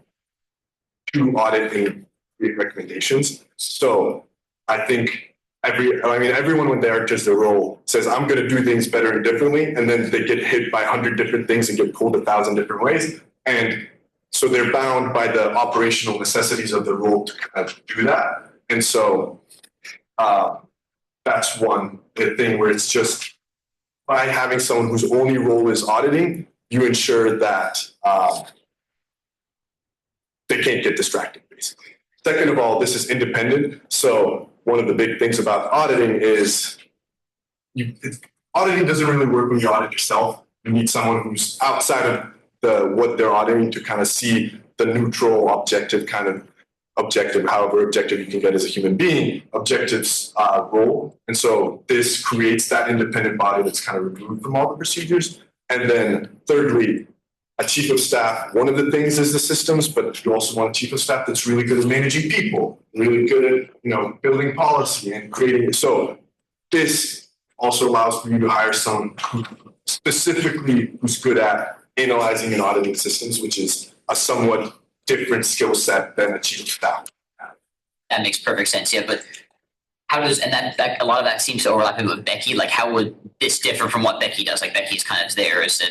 audit and create recommendations. So I think everyone when they enters their role says, I'm going to do things better and differently, and then they get hit by 100 different things and get pulled 1,000 different ways. And so they're bound by the operational necessities of the role to kind of do that. And so that's one thing where it's just by having someone whose only role is auditing, you ensure that they can't get distracted, basically. Second of all, this is independent. So one of the big things about auditing is auditing doesn't really work when you audit yourself. You need someone who's outside of what they're auditing to kind of see the neutral, objective kind of objective, however objective you can get as a human being, objectives role. And so this creates that independent body that's kind of removed from all the procedures. And then thirdly, a chief of staff, one of the things is the systems, but you also want a chief of staff that's really good at managing people, really good at building policy and creating it. So this also allows for you to hire someone who's good at analyzing and auditing systems, which is a somewhat different skill set than a chief of staff. That makes perfect sense, yeah, but how does, and that a lot of that seems to overlap with Becky, like how would this differ from what Becky does? Like Becky's kind of there as a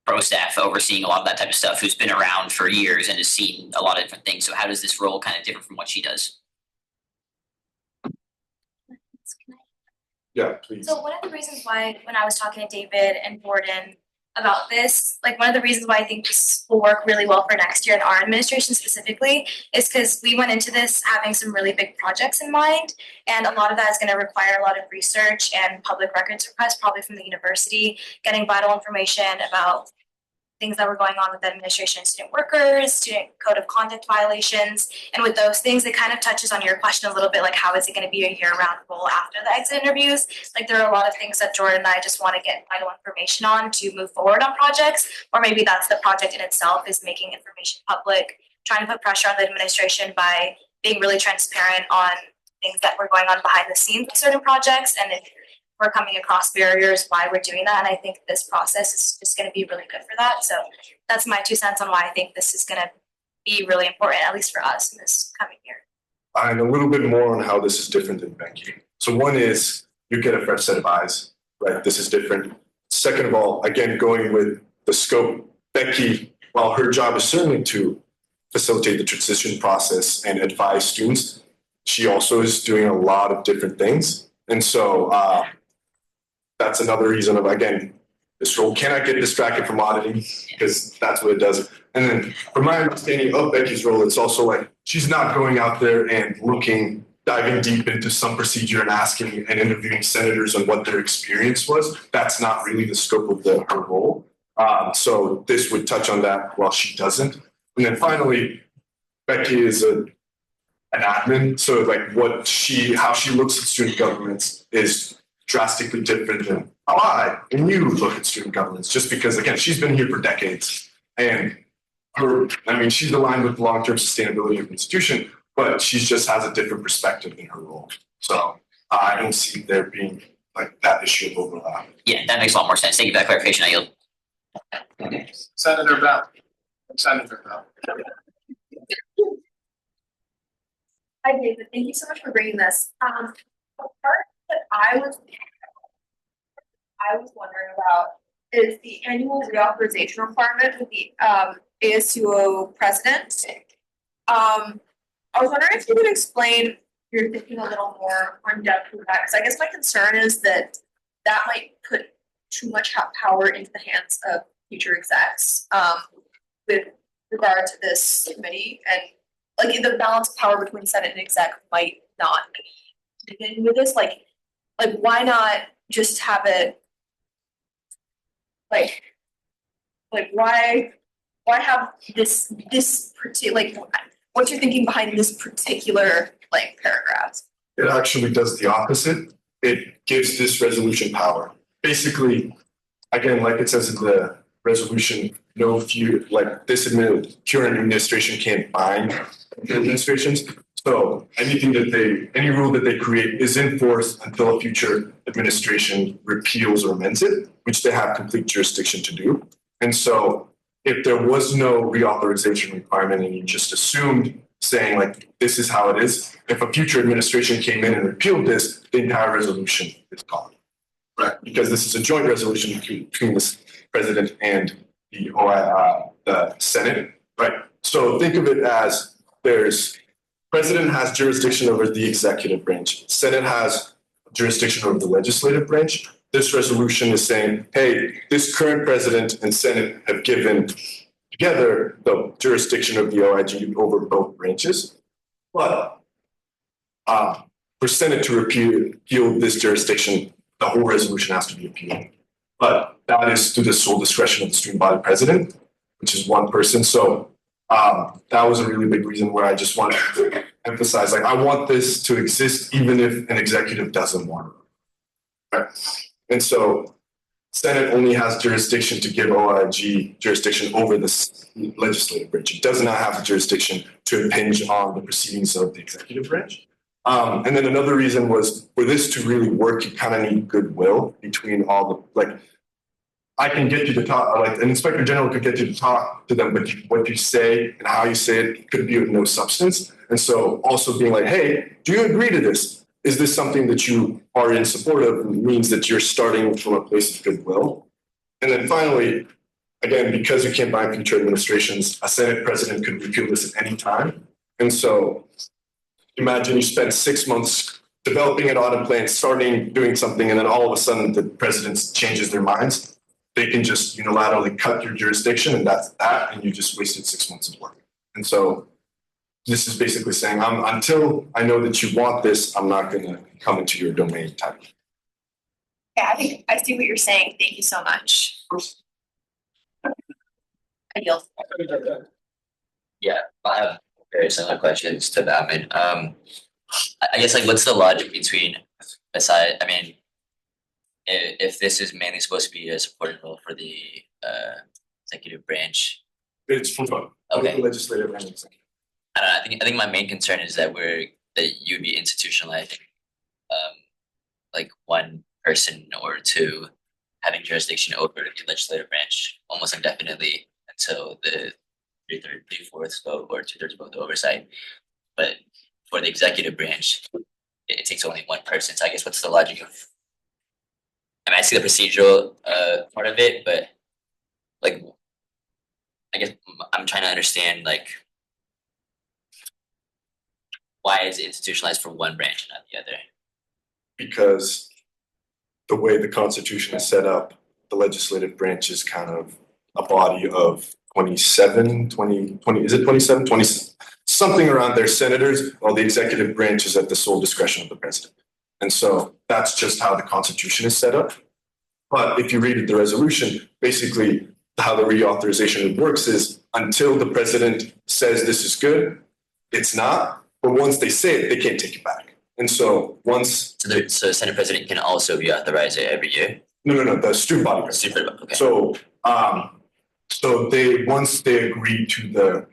pro staff overseeing a lot of that type of stuff, who's been around for years and has seen a lot of different things. So how does this role kind of differ from what she does? Yeah, please. So one of the reasons why, when I was talking to David and Gordon about this, like one of the reasons why I think this will work really well for next year in our administration specifically is because we went into this having some really big projects in mind, and a lot of that is going to require a lot of research and public records requests, probably from the university, getting vital information about things that were going on with the administration, student workers, student code of conduct violations. And with those things, it kind of touches on your question a little bit, like how is it going to be a year-round role after the exit interviews? Like there are a lot of things that Jordan and I just want to get vital information on to move forward on projects, or maybe that's the project in itself is making information public, trying to put pressure on the administration by being really transparent on things that were going on behind the scenes with certain projects, and if we're coming across barriers, why we're doing that. And I think this process is just going to be really good for that. So that's my 2 cents on why I think this is going to be really important, at least for us in this coming year. And a little bit more on how this is different than Becky. So one is you get a fresh set of eyes, right? This is different. Second of all, again, going with the scope, Becky, while her job is certainly to facilitate the transition process and advise students, she also is doing a lot of different things. And so that's another reason of, again, this role cannot get distracted from auditing because that's what it does. And then from my understanding of Becky's role, it's also like she's not going out there and diving deep into some procedure and asking and interviewing senators on what their experience was. That's not really the scope of her role. So this would touch on that while she doesn't. And then finally, Becky is an admin. So like how she looks at student governments is drastically different than how I and you look at student governments, just because again, she's been here for decades and she's aligned with long-term sustainability of the institution, but she just has a different perspective in her role. So I don't see there being like that issue of overlap. Yeah, that makes a lot more sense. Thank you for that clarification. I yield. Okay. Senator Bell. Senator Bell. Hi, David. Thank you so much for bringing this. The part that I was wondering about is the annual reauthorization requirement with the ASUO president. I was wondering if you could explain your thinking a little more in depth with that, because I guess my concern is that that might put too much power into the hands of future execs, with regard to this committee, and like the balance of power between Senate and exec might not be with this, like why not just have it like why have this like what's your thinking behind this particular like paragraph? It actually does the opposite. It gives this resolution power. Basically, again, like it says in the resolution, current administration can't bind administrations. So any rule that they create is in force until a future administration repeals or amends it, which they have complete jurisdiction to do. And so if there was no reauthorization requirement and you just assumed saying like, this is how it is, if a future administration came in and repealed this, the entire resolution is gone. Right? Because this is a joint resolution between the president and the Senate, right? So think of it as president has jurisdiction over the executive branch. Senate has jurisdiction over the legislative branch. This resolution is saying, hey, this current president and Senate have given together the jurisdiction of the OIG over both branches. But for Senate to repeal this jurisdiction, the whole resolution has to be appealed. But that is through the sole discretion of the student body president, which is one person. So that was a really big reason where I just wanted to emphasize, like, I want this to exist even if an executive doesn't want it. Right? And so Senate only has jurisdiction to give OIG jurisdiction over the legislative branch. It does not have the jurisdiction to impinge on the proceedings of the executive branch. And then another reason was for this to really work, you kind of need goodwill between all the, I can get you to talk, like an inspector general could get you to talk to them, but what you say and how you say it could be of no substance. And so also being like, hey, do you agree to this? Is this something that you are in support of? Means that you're starting from a place of goodwill. And then finally, again, because you can't bind future administrations, a Senate president could repeal this at any time. And so imagine you spend 6 months developing an audit plan, starting doing something, and then all of a sudden the president changes their minds. They can just unilaterally cut your jurisdiction, and that's that, and you just wasted 6 months of work. And so this is basically saying, until I know that you want this, I'm not going to come into your domain type. Yeah, I think I see what you're saying. Thank you so much. I yield. Yeah, I have very similar questions to that. I guess what's the logic between if this is mainly supposed to be a supporting role for the executive branch? It's for both. Okay. The legislative and executive. I think my main concern is that you'd be institutionalizing one person or two having jurisdiction over the legislative branch almost indefinitely until the 3/4 vote or 2/3 vote oversight. But for the executive branch, it takes only one person. So I guess what's the logic of? I see the procedural part of it, but I guess I'm trying to understand why is it institutionalized for one branch and not the other? Because the way the Constitution is set up, the legislative branch is kind of a body of 27, 20, is it 27, 20, something around there, senators, while the executive branch is at the sole discretion of the president. And so that's just how the Constitution is set up. But if you read the resolution, basically how the reauthorization works is until the president says this is good, it's not. But once they say it, they can't take it back. And so once so the Senate president can also reauthorize it every year. No, the student body president. Student body, okay. So once they agree to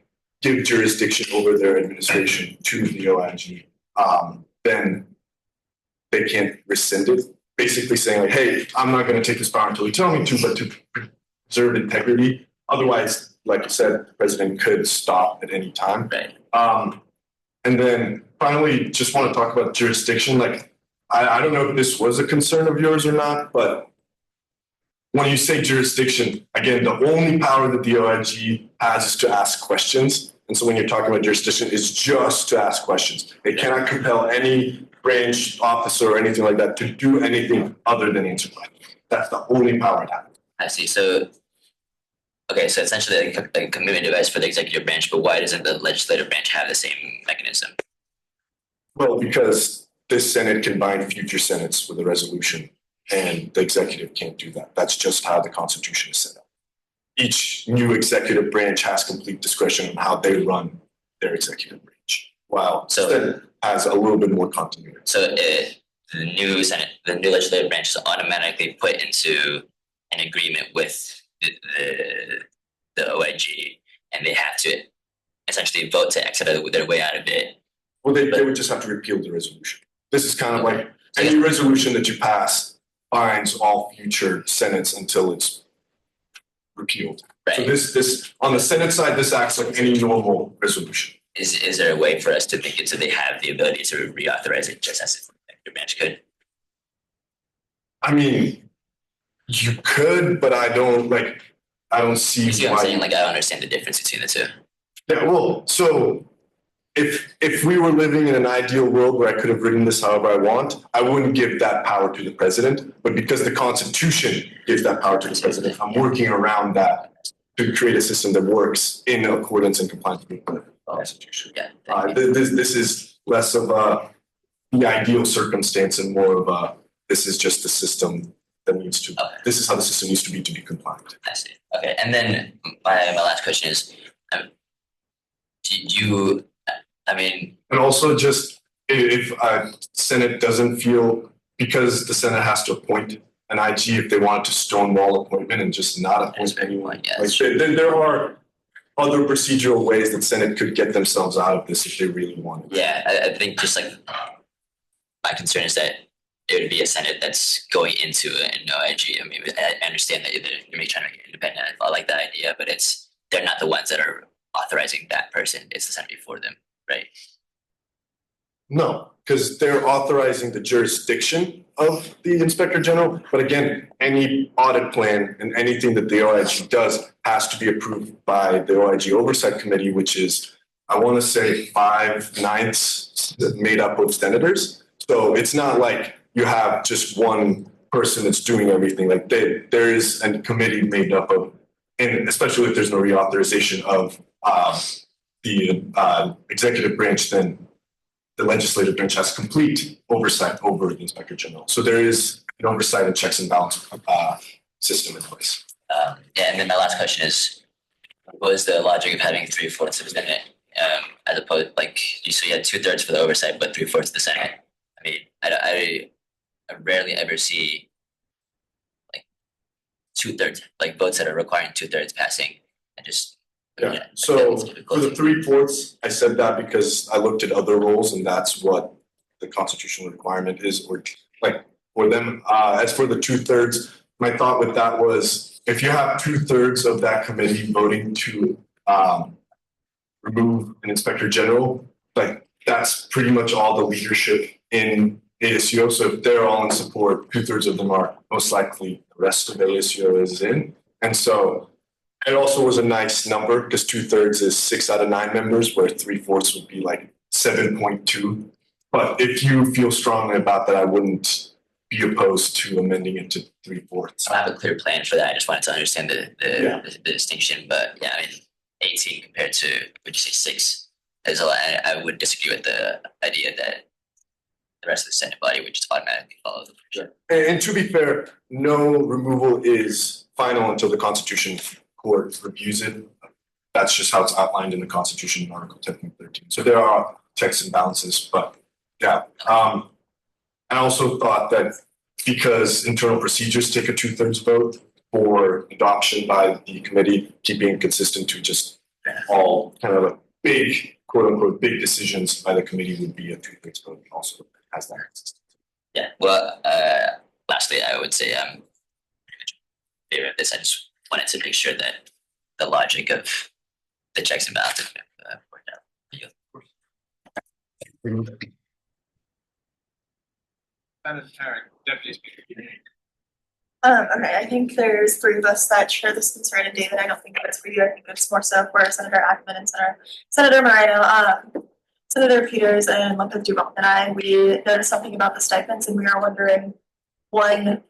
give jurisdiction over their administration to the OIG, then they can't rescind it. Basically saying hey, I'm not going to take this power until you tell me to, but to preserve integrity. Otherwise, like I said, the president could stop at any time. Right. And then finally, just want to talk about jurisdiction. I don't know if this was a concern of yours or not, but when you say jurisdiction, again, the only power that the OIG has is to ask questions. And so when you're talking about jurisdiction, it's just to ask questions. It cannot compel any branch officer or anything like that to do anything other than answer questions. That's the only power it has. I see. So, okay, so essentially like a commitment device for the executive branch, but why doesn't the legislative branch have the same mechanism? Well, because this Senate can bind future Senates with a resolution, and the executive can't do that. That's just how the Constitution is set up. Each new executive branch has complete discretion on how they run their executive branch, while Senate has a little bit more continuity. So the new Senate, the new legislative branch is automatically put into an agreement with the OIG, and they have to essentially vote to exit their way out of it. Well, they would just have to repeal the resolution. This is kind of like any resolution that you pass binds all future Senates until it's repealed. Right. So this on the Senate side, this acts like any normal resolution. Is there a way for us to make it so they have the ability to reauthorize it just as the branch could? I mean, you could, but I don't see You see what I'm why. saying? Like I don't understand the difference between the two. Yeah, well, so if we were living in an ideal world where I could have written this however I want, I wouldn't give that power to the president. But because the Constitution gives that power to the president, I'm working around that to create a system that works in accordance and compliance with the Constitution. Yeah. This is less of the ideal circumstance and more of this is just the system that needs to. Okay. This is how the system needs to be compliant. I see. Okay, and then my last question is, did you? I mean, and also just if Senate doesn't feel, because the Senate has to appoint an IG if they want to stonewall appointment and just not appoint anyone. Yeah, Like there are other procedural ways that Senate could get themselves out of this if they really wanted. Yeah, I think just like my concern is that it would be a Senate that's going into an OIG. I mean, I understand that they're trying to make it independent. I like that idea, but they're not the ones that are authorizing that person. It's the Senate before them, right? No, because they're authorizing the jurisdiction of the Inspector General. But again, any audit plan and anything that the OIG does has to be approved by the OIG Oversight Committee, which is, I want to say, 5/9 made up of senators. So it's not like you have just one person that's doing everything. Like there is a committee made up of, and especially if there's no reauthorization of the executive branch, then the legislative branch has complete oversight over the Inspector General. So there is an oversight and checks and balance system in place. Yeah, and then my last question is, what is the logic of having 3/4 of the Senate, as opposed so you had 2/3 for the oversight, but 3/4 of the Senate? I mean, I rarely ever see like 2/3, like votes that are requiring 2/3 passing, and just. Yeah. So for the 3/4, I said that because I looked at other roles, and that's what the constitutional requirement is, or like for them. As for the 2/3, my thought with that was if you have 2/3 of that committee voting to remove an Inspector General, like that's pretty much all the leadership in ASUO. So if they're all in support, 2/3 of them are most likely the rest of ASUO is in, and so. It also was a nice number because 2/3 is 6 out of 9 members, where 3/4 would be like 7.2. But if you feel strongly about that, I wouldn't be opposed to amending it to 3/4. I have a clear plan for that. I just wanted to understand the distinction. But yeah, I mean, 18 compared to, would you say 6 is a lot. I would disagree with the idea that the rest of the Senate body would just automatically follow the procedure. And to be fair, no removal is final until the Constitution Court reviews it. That's just how it's outlined in the Constitution in Article 10.13. So there are checks and balances, but yeah. I also thought that because internal procedures take a 2/3 vote for adoption by the committee, keeping it consistent to just all kind of a big, quote unquote, big decisions by the committee would be a 2/3 vote also has that consistency. Yeah. Well, lastly, I would say I'm pretty much in favor of this. I just wanted to make sure that the logic of the checks and balances worked out. Deputy Speaker. Okay, I think there's three of us that share this concern, and David, I don't think it's for you, I think it's more so for Senator Ackman and Senator Moreno, Senator Peters and Elizabeth Dubois and I, we noticed something about the stipends and we are wondering why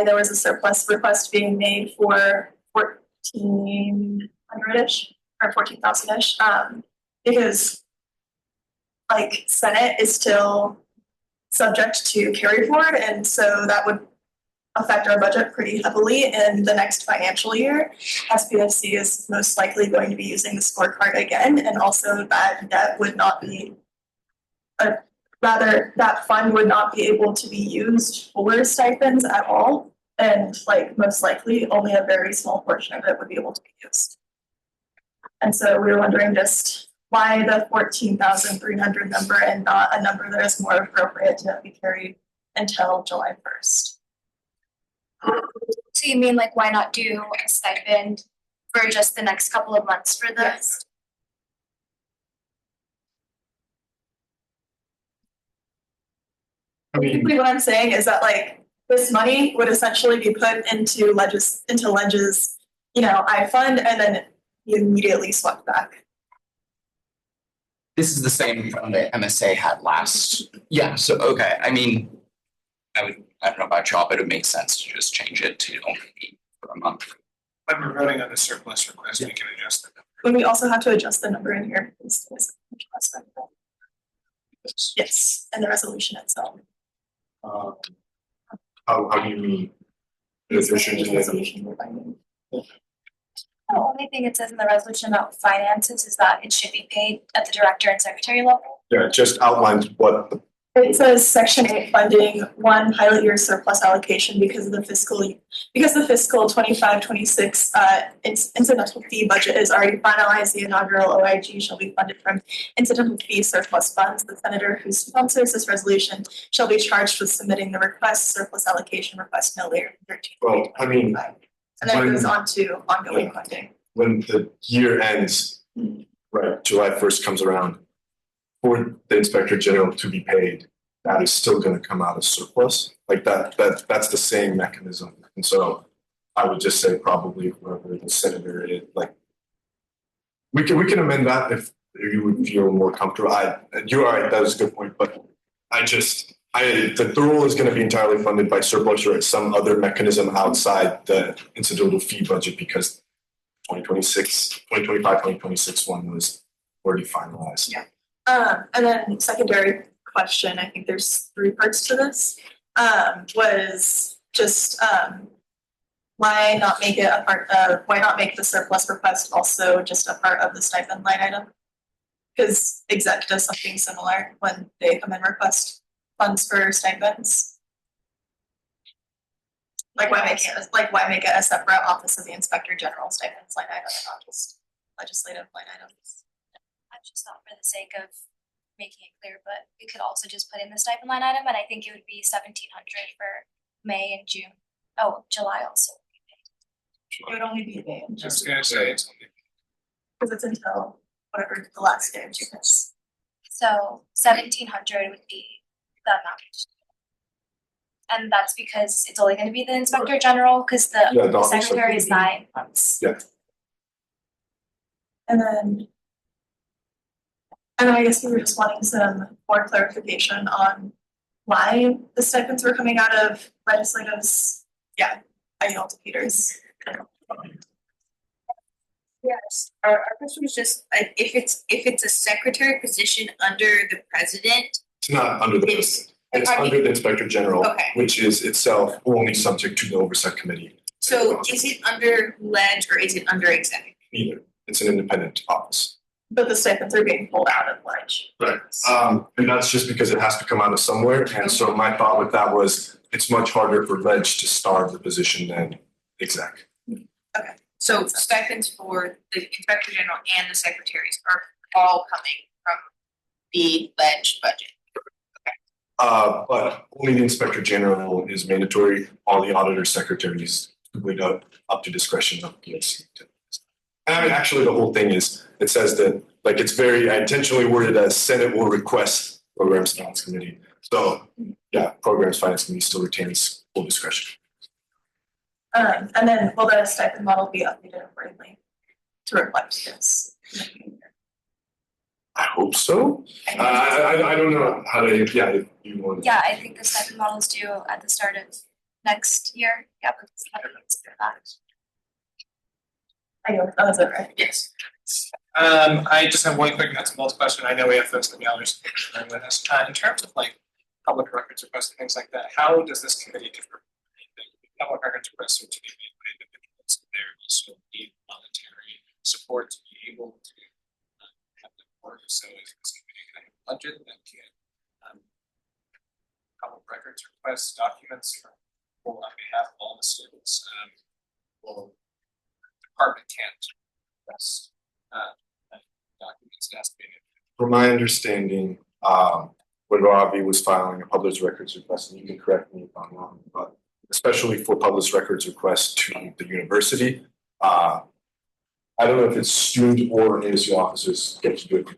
there was a surplus request being made for 1,400-ish or 14,000-ish, because like Senate is still subject to carry forward, and so that would affect our budget pretty heavily in the next financial year. SPFC is most likely going to be using the scorecard again, and also that would not be that fund would not be able to be used for stipends at all. And like most likely only a very small portion of it would be able to be used. And so we were wondering just why the 14,300 number and not a number that is more appropriate to be carried until July 1st. So you mean like why not do a stipend for just the next couple of months for this? Yes. Basically what I'm saying is that like this money would essentially be put into Ledge's, I fund and then immediately swept back. This is the same fund that MSA had last. Yeah, so okay, I mean, I don't know about y'all, but it makes sense to just change it to only be for a month. When we're voting on the surplus request, we can adjust the number. When we also have to adjust the number in here. Yes, and the resolution itself. How do you mean? In addition to that? Resolution we're finding. The only thing it says in the resolution about finances is that it should be paid at the director and secretary level. Yeah, it just outlines what the It says section 8 funding 1 pilot year surplus allocation because of the fiscal 25-26 incidental fee budget is already finalized. The inaugural OIG shall be funded from incidental fee surplus funds. The senator who sponsors this resolution shall be charged with submitting the request surplus allocation request no later than 13. Well, I mean, and then it goes on to ongoing funding. when the year ends, right, July 1st comes around, for the inspector general to be paid, that is still gonna come out of surplus. Like that's the same mechanism. And so I would just say probably whoever the senator is, like, we can amend that if you would feel more comfortable. You're right, that is a good point, but the role is gonna be entirely funded by surplus or some other mechanism outside the incidental fee budget because 2025-2026 one was already finalized. Yeah. And then secondary question, I think there's 3 parts to this, was just why not make the surplus request also just a part of the stipend line item? Because exec does something similar when they come and request funds for stipends. Like why make it a separate office of the inspector general stipends line item and not just legislative line items? I'm just not for the sake of making it clear, but we could also just put in the stipend line item, and I think it would be 1,700 for May and June. Oh, July also. It would only be May and June. I was gonna say it's only. Because it's until whatever the last day of June is. So 1,700 would be the amount. And that's because it's only gonna be the inspector general, because the secretary is 9 months. Yeah. And then I guess we were just wanting some more clarification on why the stipends were coming out of legislatives. Yeah, I yield to Peters. Yes, our question was just if it's a secretary position under the president. It's not under the president. It's under the inspector general, which is itself only subject to the oversight committee. So is it under ledge or is it under exec? Neither. It's an independent office. But the stipends are being pulled out of ledge. Right. And that's just because it has to come out of somewhere. And so my thought with that was it's much harder for ledge to starve the position than exec. Okay. So stipends for the inspector general and the secretaries are all coming from the ledge budget. But only the inspector general is mandatory. All the auditor secretaries completely up to discretion of the PSC. And I mean, actually, the whole thing is, it says that, like, it's very intentionally worded as Senate will request Programs Finance Committee. So, yeah, Programs Finance Committee still retains full discretion. And then will the stipend model be updated accordingly to reflect this? I hope so. I don't know how to, yeah, if you want. Yeah, I think the stipend model is due at the start of next year. Yeah, but it's never been that. I know, oh, is that right? Yes. I just have one quick nuts and bolts question. I know we have folks in the others with us. In terms of like public records requests and things like that, how does this committee differ? Public records requests are to be made by individuals. There also need monetary support to be able to have them work. So if this committee can have a budget that can public records requests documents for on behalf of all the students, well, the department can't request documents as needed. From my understanding, when Ravi was filing a public records request, and you can correct me if I'm wrong, but especially for public records requests to the university, I don't know if it's student or ASU officers get to do it.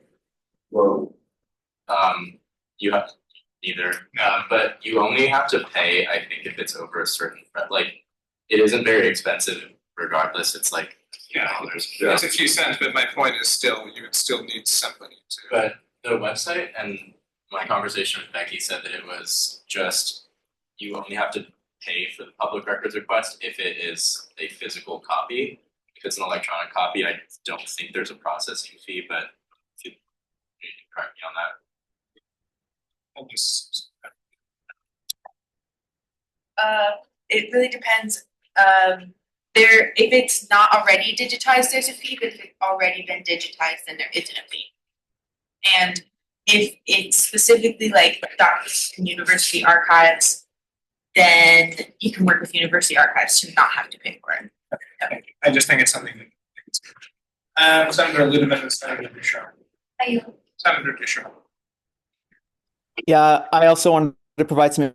Well, you have either, but you only have to pay, I think, if it's over a certain, like, it isn't very expensive regardless, it's like, It's a few cents, but my point is still, you would still need somebody to. But the website and my conversation with Becky said that it was just, you only have to pay for the public records request if it is a physical copy. If it's an electronic copy, I don't think there's a processing fee, but if you can correct me on that. It really depends. If it's not already digitized, there's a fee, but if it's already been digitized, then there isn't a fee. And if it's specifically like documents in university archives, then you can work with university archives to not have to pay for it. Okay. I just think it's something that. Senator Ludeman and Senator Ducharme. Senator Ducharme. Yeah, I also wanted to provide some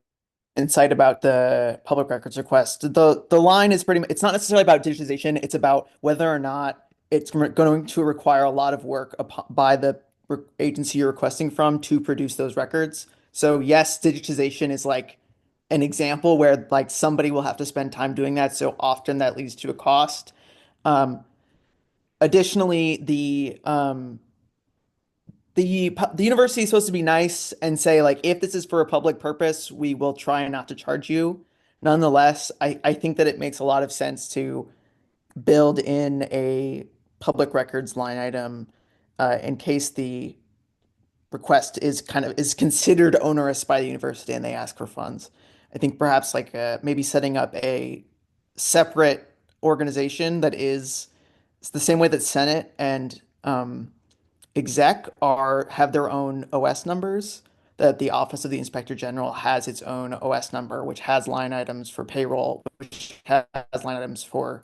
insight about the public records request. The line is it's not necessarily about digitization, it's about whether or not it's going to require a lot of work by the agency you're requesting from to produce those records. So yes, digitization is like an example where like somebody will have to spend time doing that, so often that leads to a cost. Additionally, the university is supposed to be nice and say like, if this is for a public purpose, we will try not to charge you. Nonetheless, I think that it makes a lot of sense to build in a public records line item in case the request is considered onerous by the university and they ask for funds. I think perhaps like maybe setting up a separate organization that is it's the same way that Senate and exec have their own OS numbers, that the Office of the Inspector General has its own OS number, which has line items for payroll, which has line items for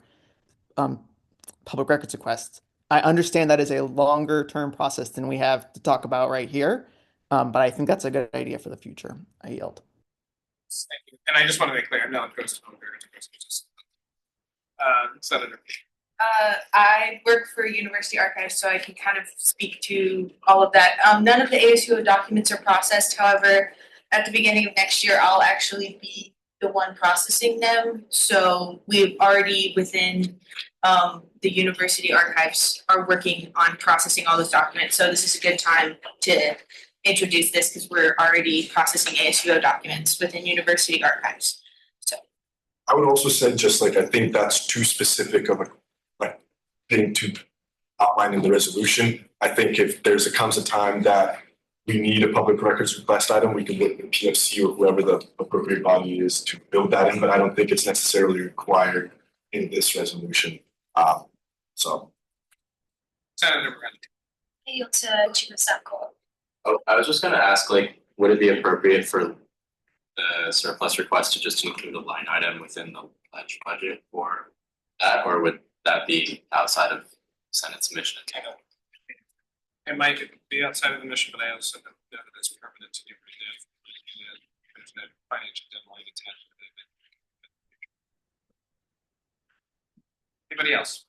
public records requests. I understand that is a longer term process than we have to talk about right here, but I think that's a good idea for the future. I yield. Thank you. And I just want to make clear, I'm not opposed to public records requests. Senator. I work for University Archives, so I can kind of speak to all of that. None of the ASUO documents are processed. However, at the beginning of next year, I'll actually be the one processing them. So we've already within the University Archives are working on processing all those documents. So this is a good time to introduce this because we're already processing ASUO documents within University Archives. So I would also say just like I think that's too specific of a thing to outline in the resolution. I think if comes a time that we need a public records request item, we can work with PFC or whoever the appropriate body is to build that in, but I don't think it's necessarily required in this resolution. So. Senator Brent. I yield to Chief of Staff Cole. Oh, I was just gonna ask, like, would it be appropriate for the surplus request to just include a line item within the pledge budget for that, or would that be outside of Senate's mission? It might be outside of the mission, but I also know that it's permanent to do there's no financial deadline attached to it. Anybody else?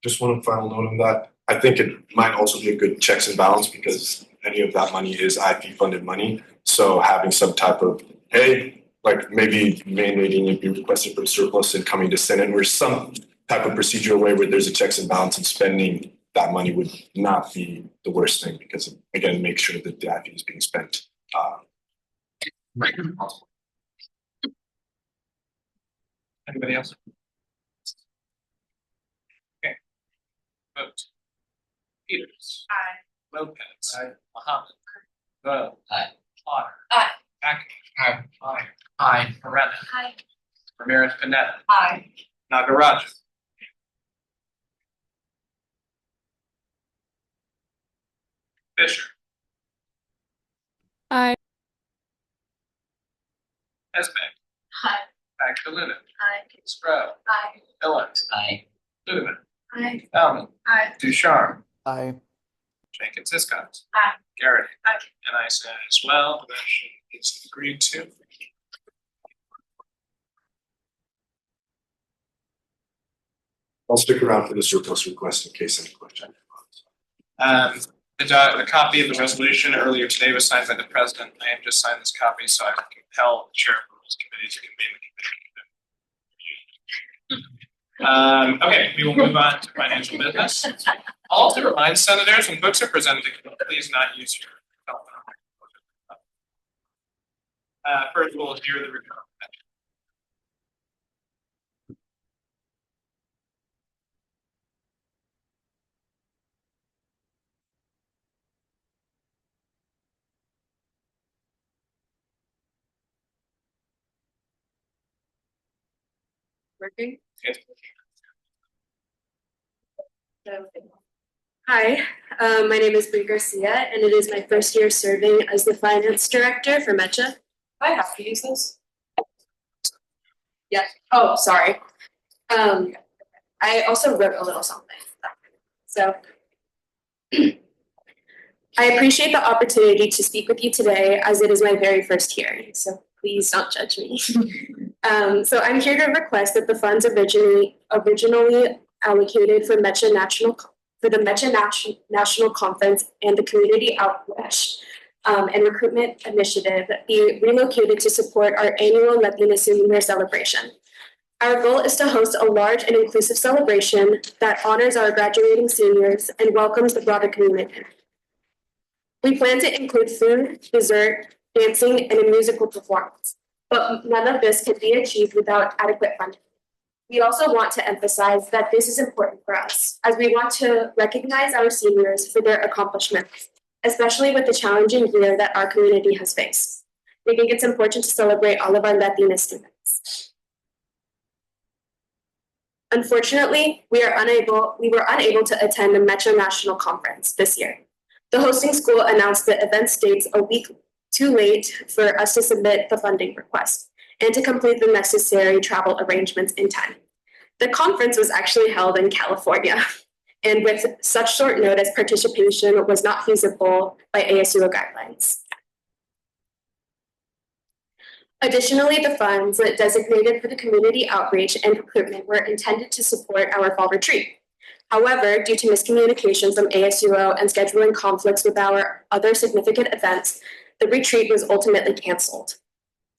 Just one final note on that. I think it might also be a good checks and balance because any of that money is IP funded money. So having some type of, hey, like maybe mandating it be requested from surplus and coming to Senate, or some type of procedural way where there's a checks and balance and spending that money would not be the worst thing, because again, make sure that that is being spent. Anybody else? Okay. Vote. Peters. Aye. Lopez. Aye. Mohammed. Bo. Aye. Potter. Aye. Hackett. Aye. Aye. Aye. Morena. Aye. Ramirez Pineda. Aye. Nagaraj. Fisher. Aye. Esbeck. Aye. Magdalena. Aye. Sprout. Aye. Phillips. Aye. Ludeman. Aye. Bowman. Aye. Ducharme. Aye. Jenkins Hiscott. Aye. Garrett. Aye. And I say as well, the motion is agreed to. I'll stick around for the surplus request in case any question. The copy of the resolution earlier today was signed by the president. I have just signed this copy, so I can compel the chair of the rules committee to convene the committee. Okay, we will move on to financial business. I'll also remind senators, when books are presented, please not use your telephone. First, we'll hear the report. Working? Yes. Hi, my name is Brie Garcia, and it is my first year serving as the finance director for MECHA. I have to use this. Yes. Oh, sorry. I also wrote a little something. So I appreciate the opportunity to speak with you today, as it is my very first hearing, so please don't judge me. So I'm here to request that the funds originally allocated for the MECHA National Conference and the Community Outreach and Recruitment Initiative be relocated to support our annual Latina Senior Celebration. Our goal is to host a large and inclusive celebration that honors our graduating seniors and welcomes the broader community. We plan to include food, dessert, dancing, and a musical performance, but none of this can be achieved without adequate funding. We also want to emphasize that this is important for us, as we want to recognize our seniors for their accomplishments, especially with the challenging year that our community has faced. We think it's important to celebrate all of our Latina students. Unfortunately, we were unable to attend the MECHA National Conference this year. The hosting school announced the event dates a week too late for us to submit the funding request and to complete the necessary travel arrangements in time. The conference was actually held in California, and with such short notice, participation was not feasible by ASUO guidelines. Additionally, the funds designated for the community outreach and recruitment were intended to support our fall retreat. However, due to miscommunications from ASUO and scheduling conflicts with our other significant events, the retreat was ultimately canceled.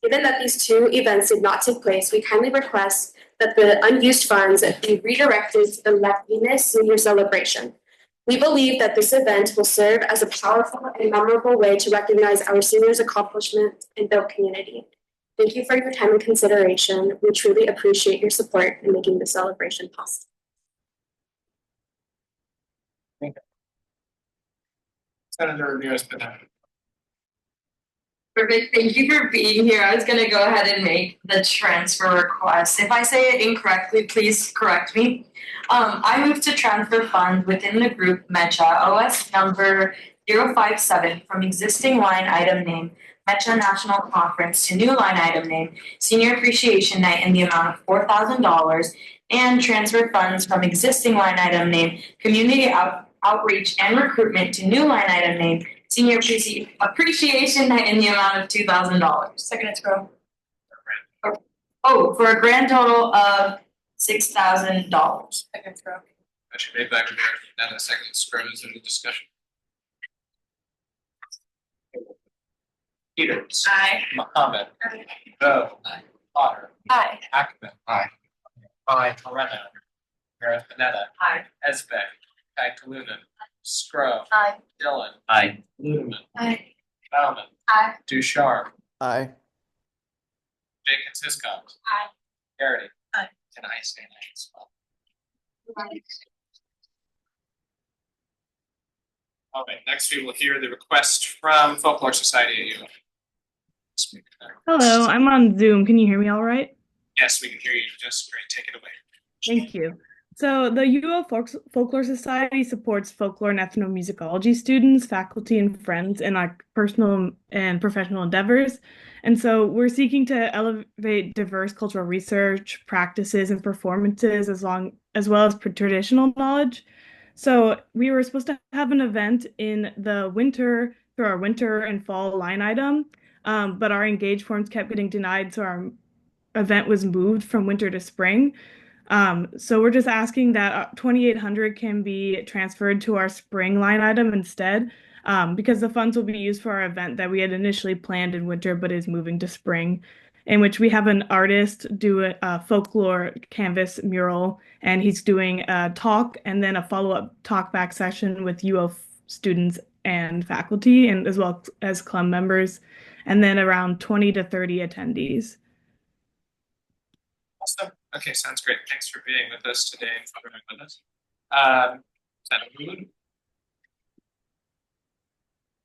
Given that these two events did not take place, we kindly request that the unused funds be redirected to the Latina Senior Celebration. We believe that this event will serve as a powerful and memorable way to recognize our seniors' accomplishments and build community. Thank you for your time and consideration. We truly appreciate your support in making this celebration possible. Senator Ramirez Pineda. Perfect. Thank you for being here. I was going to go ahead and make the transfer request. If I say it incorrectly, please correct me. I move to transfer funds within the group MECHA OS number 057 from existing line item name MECHA National Conference to new line item name Senior Appreciation Night in the amount of $4,000 and transfer funds from existing line item name Community Outreach and Recruitment to new line item name Senior Appreciation Night in the amount of $2,000. Second, it's grow. Oh, for a grand total of $6,000. Second, it's grow. Motion made by Ramirez Pineda, second Scruggs, any discussion? Peters. Aye. Mohammed. Aye. Bo. Potter. Aye. Ackerman. Aye. Moreno. Panetta. Aye. Esbeck. Kaluna. Scro. Aye. Dillon. Aye. Ludeman. Aye. Bauman. Aye. Ducharme. Aye. Jenkins Hiscom. Aye. Garrity. Aye. And I say aye as well. All right, next we will hear the request from Folklore Society at UO. Hello, I'm on Zoom. Can you hear me all right? Yes, we can hear you just great. Take it away. Thank you. So the UO Folklore Society supports folklore and ethnomusicology students, faculty, and friends in our personal and professional endeavors. And so we're seeking to elevate diverse cultural research, practices, and performances as well as traditional knowledge. So we were supposed to have an event in the winter through our winter and fall line item, but our engage forms kept getting denied, so our event was moved from winter to spring. So we're just asking that 2,800 can be transferred to our spring line item instead, because the funds will be used for our event that we had initially planned in winter but is moving to spring, in which we have an artist do a folklore canvas mural, and he's doing a talk and then a follow-up talk back session with UO students and faculty, and as well as club members, and then around 20 to 30 attendees. Awesome. Okay, sounds great. Thanks for being with us today and for being with us. Senator Wood?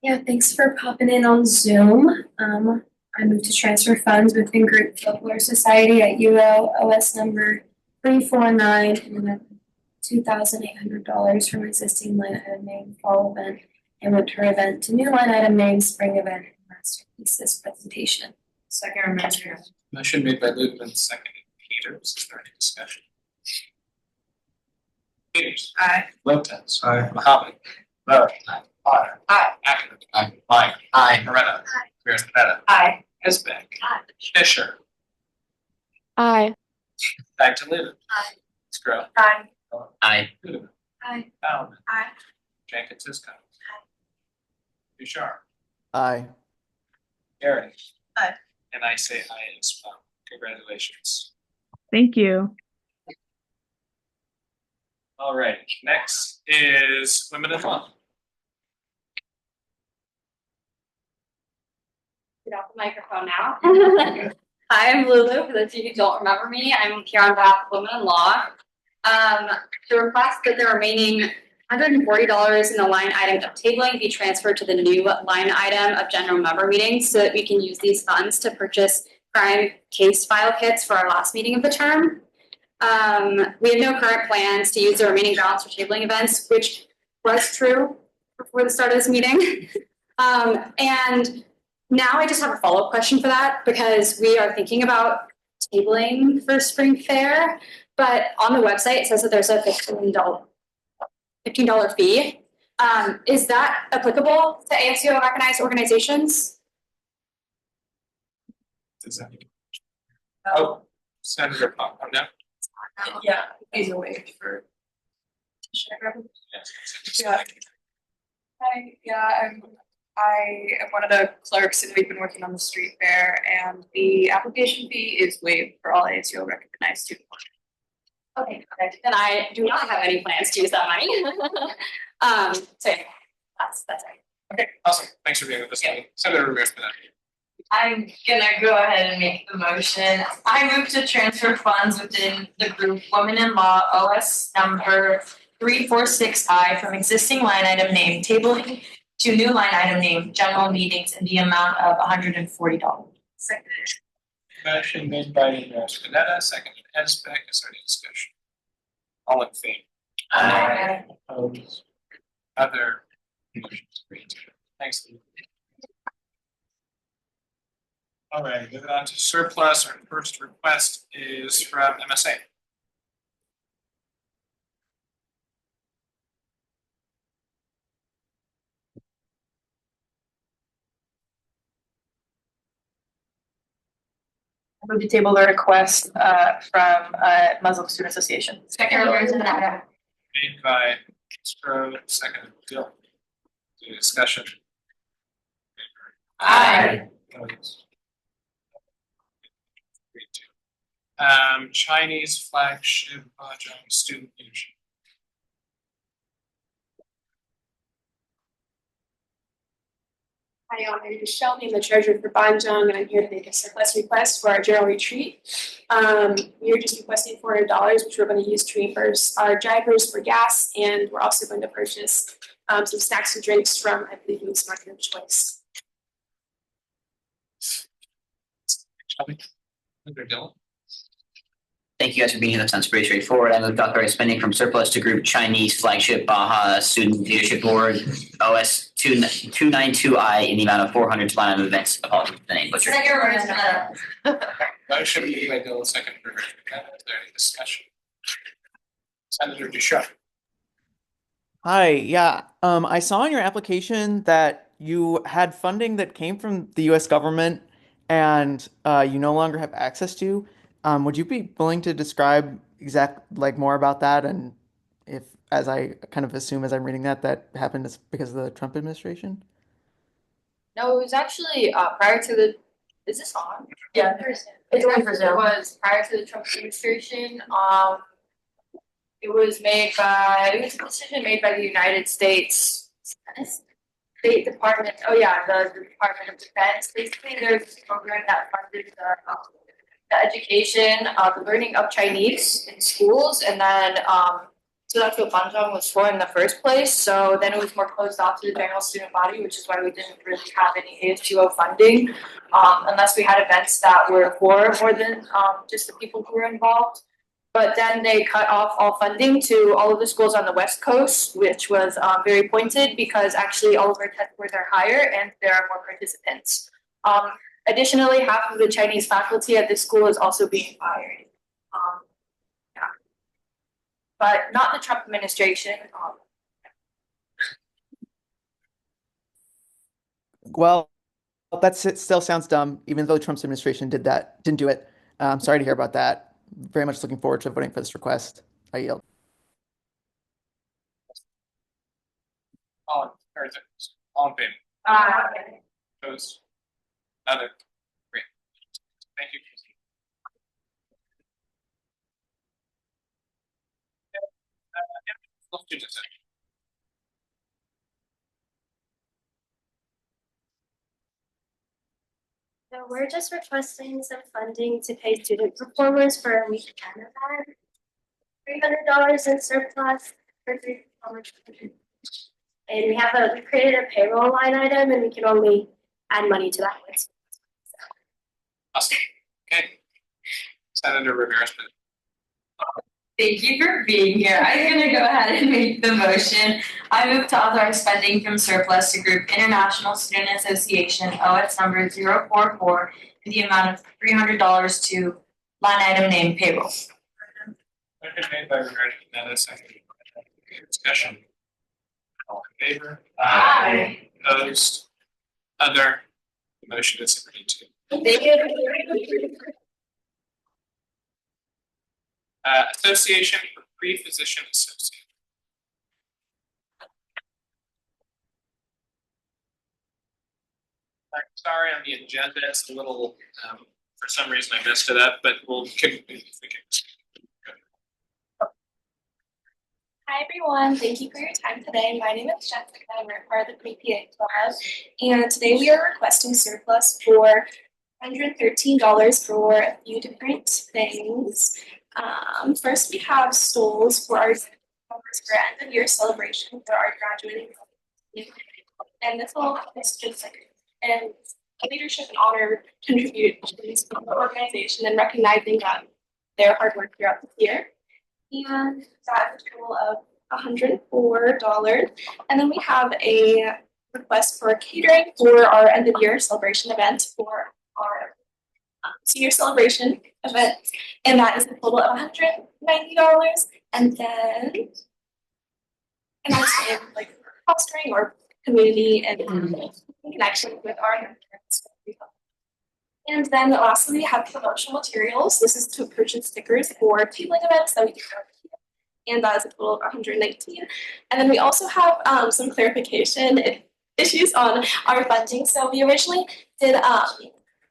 Yeah, thanks for popping in on Zoom. I moved to transfer funds within Group Folklore Society at UO OS number 349 and $2,800 from existing line item name fall event and winter event to new line item name spring event and masterpieces presentation. Second reminder. Motion made by Ludeman, seconded Peters. Is there any discussion? Peters. Aye. Lopez. Aye. Mohammed. Bo. Aye. Potter. Aye. Ackerman. Aye. Meyer. Aye. Moreno. Panetta. Aye. Esbeck. Aye. Fisher. Aye. Back to Ludeman. Aye. Scro. Aye. Aye. Ludeman. Aye. Bauman. Aye. Jenkins Hiscom. Ducharme. Aye. Garrity. Aye. And I say aye as well. Congratulations. Thank you. All right, next is Women in Law. Get off the microphone now. Hi, I'm Lulu. For those of you who don't remember me, I'm here on behalf of Women in Law. To request that the remaining $140 in the line item of tabling be transferred to the new line item of general member meetings so that we can use these funds to purchase crime case file kits for our last meeting of the term. We have no current plans to use the remaining balance for tabling events, which was true before the start of this meeting. And now I just have a follow-up question for that because we are thinking about tabling for spring fair, but on the website it says that there's a $15 fee. Is that applicable to ASUO recognized organizations? Does that oh, Senator Pop, no? Yeah, he's away for. Yeah. I am one of the clerks and we've been working on the street fair and the application fee is waived for all ASUO recognized students. Okay, perfect. Then I do not have any plans to use that money. So yeah, that's right. Okay, awesome. Thanks for being with us. Senator Ramirez. I'm gonna go ahead and make the motion. I move to transfer funds within the group Women in Law OS number 346I from existing line item name tabling to new line item name general meetings in the amount of $140. Second. Motion made by Panetta, seconded Esbeck. Is there any discussion? All in favor? Aye. Opposed? Other motions agreed. Thanks. All right, moving on to surplus. Our first request is from MSA. I move to table the request from Muslim Student Association. Second. Made by Stro, seconded Dill. Any discussion? Aye. Opposed? Agreed to. Chinese flagship Mahjong student leadership. Hi, my name is Shelby. I'm the treasurer for Banjong, and I'm here to make a surplus request for our general retreat. We are just requesting $400, which we're going to use to reimburse our drivers for gas, and we're also going to purchase some snacks and drinks from, I believe, Miss Market of Choice. Shelby? Under Dylan? Thank you guys for being here. That sounds pretty straightforward. I move to authorize spending from surplus to group Chinese flagship Baja Student Leadership Board OS 292I in the amount of 400 to line item events. Apologies for the name butcher. Motion made by Dylan, second by Richard. Is there any discussion? Senator Duchar. Hi, yeah. I saw in your application that you had funding that came from the US government and you no longer have access to. Would you be willing to describe more about that, and if, as I kind of assume as I'm reading that happened because of the Trump administration? No, it was actually prior to the, is this on? Yeah, it's on for Zoom. It was prior to the Trump administration. It was a decision made by the United States State Department. Oh yeah, the Department of Defense. Basically, there's this program that funded the education, the learning of Chinese in schools, and then so that's what Banzhong was for in the first place. So then it was more closed off to the general student body, which is why we didn't really have any ASUO funding, unless we had events that were for more than just the people who were involved. But then they cut off all funding to all of the schools on the West Coast, which was very pointed because actually all of our test scores are higher and there are more participants. Additionally, half of the Chinese faculty at this school is also being fired. Yeah. But not the Trump administration. Well, it still sounds dumb, even though Trump's administration didn't do it. I'm sorry to hear about that. Very much looking forward to voting for this request. I yield. All in favor? Opposed? Other? Great. Thank you, Christine. Let's do this. So we're just requesting some funding to pay student performers for a weekend event. $300 in surplus for 3 performers. And we created a payroll line item, and we can only add money to that list. Awesome. Okay. Senator Rivera. Thank you for being here. I'm gonna go ahead and make the motion. I move to authorize spending from surplus to Group International Student Association OS number 044 in the amount of $300 to line item named payroll. Motion made by Rivera, second. Discussion. All in favor? Aye. Opposed? Other? The motion is agreed to. Thank you. Association for Pre-Physician Associates. I'm sorry on the agenda, it's a little, for some reason I messed it up, but we'll keep if we can. Hi everyone, thank you for your time today. My name is Jessica, I'm a part of the PPA Club, and today we are requesting surplus for $113 for a few different things. First we have stoles for our end of year celebration for our graduating, and this will is just like and leadership and honor contributions from the organization and recognizing their hard work throughout the year. And that is a total of $104. And then we have a request for catering for our end of year celebration event for our senior celebration event. And that is a total of $190. And then, and that's in like fostering or community and connection with our parents. And then lastly, we have promotional materials. This is to purchase stickers for tabling events that we do every year. And that is a total of $119. And then we also have some clarification. If issues on our funding. So we originally did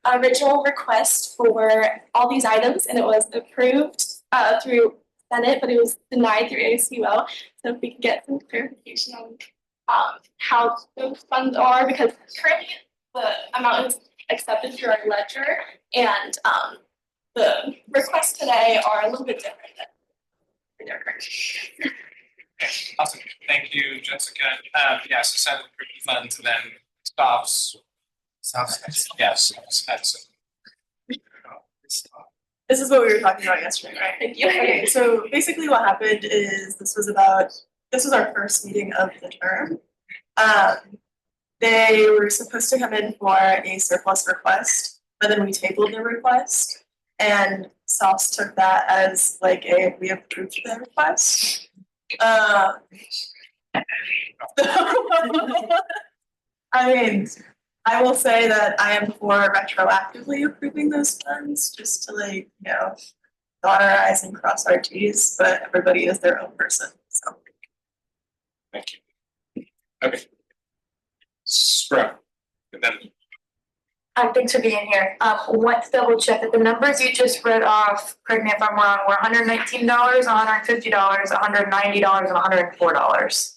original request for all these items, and it was approved through Senate, but it was denied through ASUO. So if we can get some clarification on how those funds are, because currently the amount is accepted through our ledger, and the requests today are a little bit different. Awesome, thank you, Jessica. Yes, Senate approved the funds and then stops. Yes, that's. This is what we were talking about yesterday, right? Thank you. Okay, so basically what happened is this was our first meeting of the term. They were supposed to come in for a surplus request, but then we tabled the request, and SOS took that as like we approved the request. I mean, I will say that I am for retroactively approving those funds, just to dot our i's and cross our t's, but everybody is their own person, so. Thank you. Okay. Scrub. And then. Thanks for being here. Want to double check that the numbers you just read off, correct me if I'm wrong, were $119, $150, $190, and $104.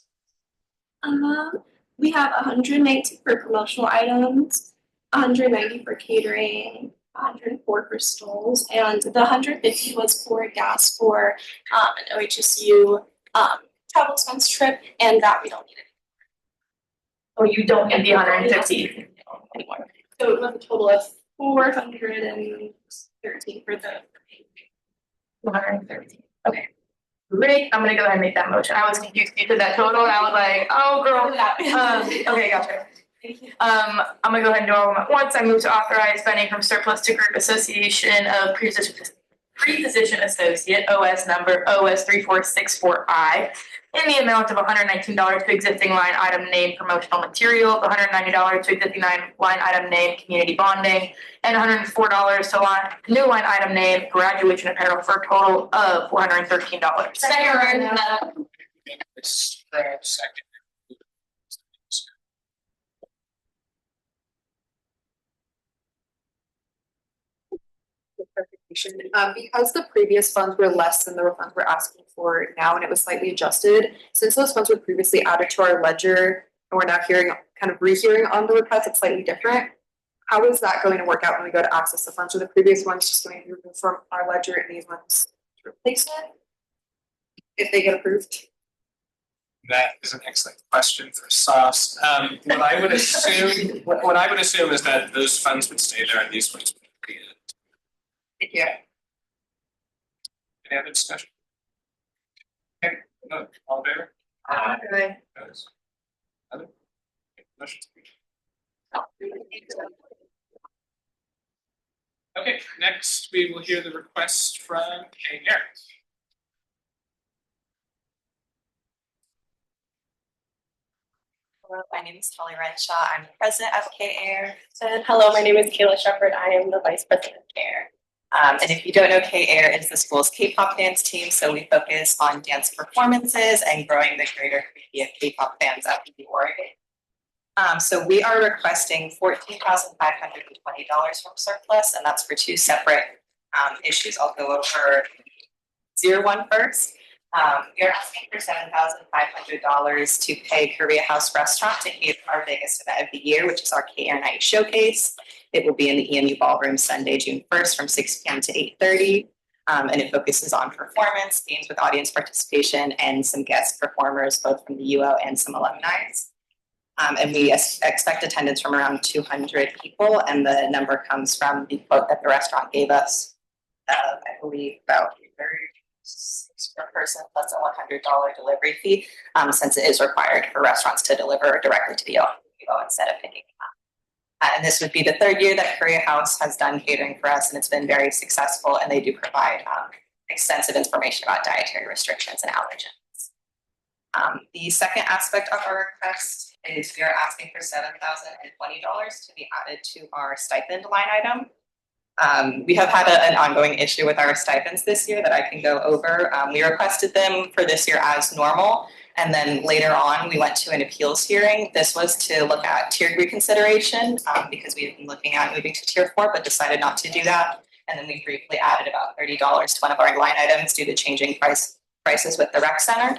We have 119 for promotional items, 190 for catering, 104 for stalls, and the 150 was for gas for an OHSU travel expense trip, and that we don't need it. Oh, you don't need the 150 anymore. So it was a total of 413 for the 113. Okay. Great. I'm gonna go ahead and make that motion. I was confused. You said that total, and I was like, oh girl. Okay, gotcha. I'm gonna go ahead and do all of them at once. I move to authorize spending from surplus to group association of pre-position associate, OS number OS 3464I, in the amount of $119 to existing line item name promotional materials, $190 to existing line item name community bonding, and $104 to new line item name graduation apparel, for a total of $413. Second. Because the previous funds were less than the funds we're asking for now, and it was slightly adjusted, since those funds were previously added to our ledger, and we're now rehearing on the request, it's slightly different. How is that going to work out when we go to access the funds? Are the previous ones just going to be removed from our ledger and these ones replace it if they get approved? That is an excellent question for SOS. What I would assume is that those funds would stay there and these funds would be created. Yeah. Any other discussion? Okay, no, all in favor? Aye. Other? Motion. Okay, next we will hear the request from Kay Garrett. Hello, my name is Kelly Renshaw. I'm the president of K-Air. And hello, my name is Kayla Shepherd. I am the vice president of K-Air. And if you don't know, K-Air is the school's K-pop dance team. So we focus on dance performances and growing the greater community of K-pop fans out in Oregon. So we are requesting $14,520 from surplus, and that's for two separate issues. I'll go over 01 first. We are asking for $7,500 to pay Korea House Restaurant to cater our biggest event of the year, which is our K-Air Night Showcase. It will be in the EMU Ballroom Sunday, June 1st from 6 p.m. to 8:30. And it focuses on performance, games with audience participation, and some guest performers, both from the UO and some alumni. And we expect attendance from around 200 people, and the number comes from the quote that the restaurant gave us, I believe about 36 per person plus a $100 delivery fee, since it is required for restaurants to deliver directly to the UO instead of picking them up. And this would be the third year that Korea House has done catering for us, and it's been very successful, and they do provide extensive information about dietary restrictions and allergens. The second aspect of our request is we are asking for $7,020 to be added to our stipend line item. We have had an ongoing issue with our stipends this year that I can go over. We requested them for this year as normal. And then later on, we went to an appeals hearing. This was to look at tiered reconsideration because we had been looking at moving to tier 4, but decided not to do that. And then we briefly added about $30 to one of our line items due to changing prices with the rec center.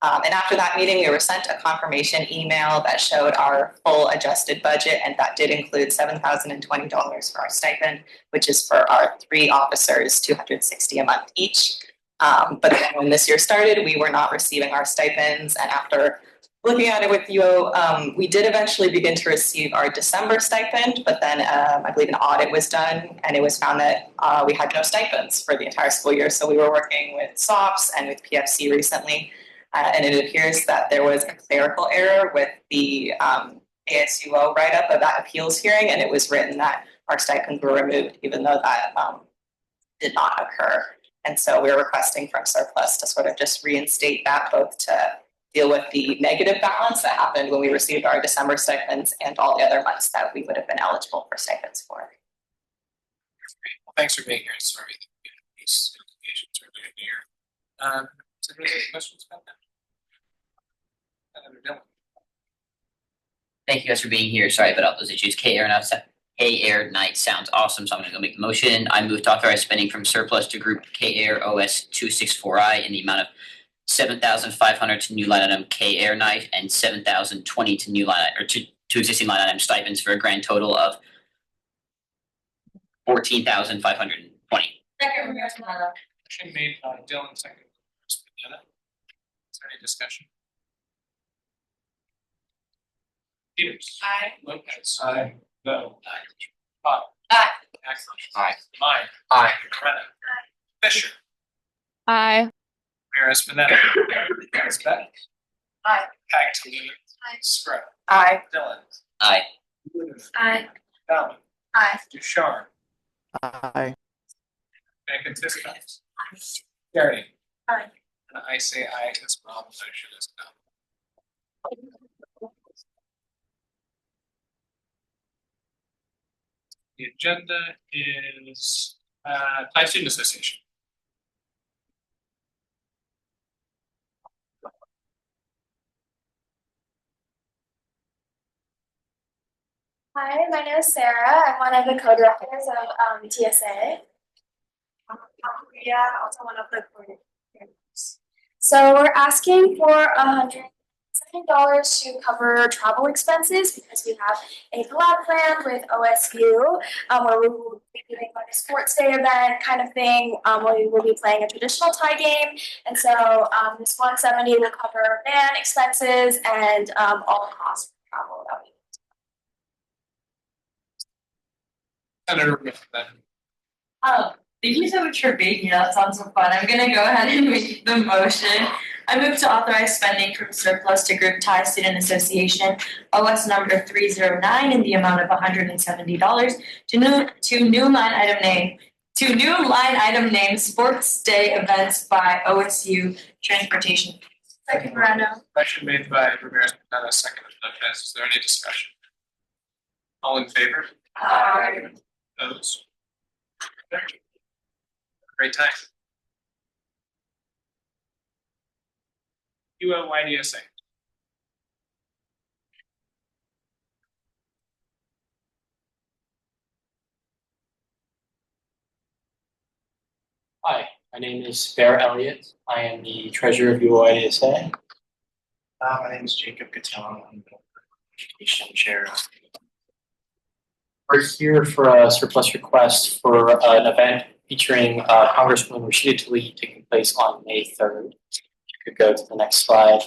And after that meeting, we were sent a confirmation email that showed our full adjusted budget, and that did include $7,020 for our stipend, which is for our 3 officers, $260 a month each. But then when this year started, we were not receiving our stipends, and after looking at it with UO, we did eventually begin to receive our December stipend, but then I believe an audit was done, and it was found that we had no stipends for the entire school year. So we were working with SOPs and with PFC recently. And it appears that there was a clerical error with the ASUO write-up of that appeals hearing, and it was written that our stipends were removed, even though that did not occur. And so we're requesting from surplus to sort of just reinstate that, both to deal with the negative balance that happened when we received our December stipends and all the other months that we would have been eligible for stipends for. Well, thanks for being here. Sorry that these implications are really here. Does anybody have any questions about that? Thank you guys for being here. Sorry about all those issues. K-Air night sounds awesome, so I'm gonna go make the motion. I move to authorize spending from surplus to group K-Air OS 264I in the amount of 7,500 to new line item K-Air night and 7,020 to new line or to existing line item stipends for a grand total of 14,520. Second, Motion made by Dylan, second by Spinetta. Is there any discussion? Peters. Aye. Lopez. Aye. Bo. Aye. Bob. Aye. Axel. Aye. Mine. Aye. Renna. Fisher. Aye. Mayor Spinetta. Spec. Aye. Pagtilini. Aye. Scrub. Aye. Dylan. Aye. Aye. Bowman. Aye. Ducharme. Aye. Megan Tisdale. Gary. Aye. And I say aye as well. Motion is no. The agenda is Thai Student Association. Hi, my name is Sarah. I'm one of the co-directors of TSA. Yeah, also one of the coordinators. So we're asking for $170 to cover travel expenses because we have a collab plan with OSU where we will be doing like a sports day event kind of thing where we will be playing a traditional Thai game. And so this 170 will cover van expenses and all costs for travel that we Senator Griffin. Thank you so much for being here. That sounds so fun. I'm gonna go ahead and make the motion. I move to authorize spending from surplus to Group Thai Student Association OS number 309 in the amount of $170 to new line item name Sports Day Events by OSU Transportation. Second Rano. Motion made by Ramirez, Pineda, second by Lopez. Is there any discussion? All in favor? Aye. Opposed? Great time. UOYDSA. Hi, my name is Bear Elliott. I am the treasurer of UOIDSA. My name is Jacob Gattello. I'm the education chair. We're here for a surplus request for an event featuring Congresswoman Rashida Tlaib taking place on May 3rd. If you could go to the next slide.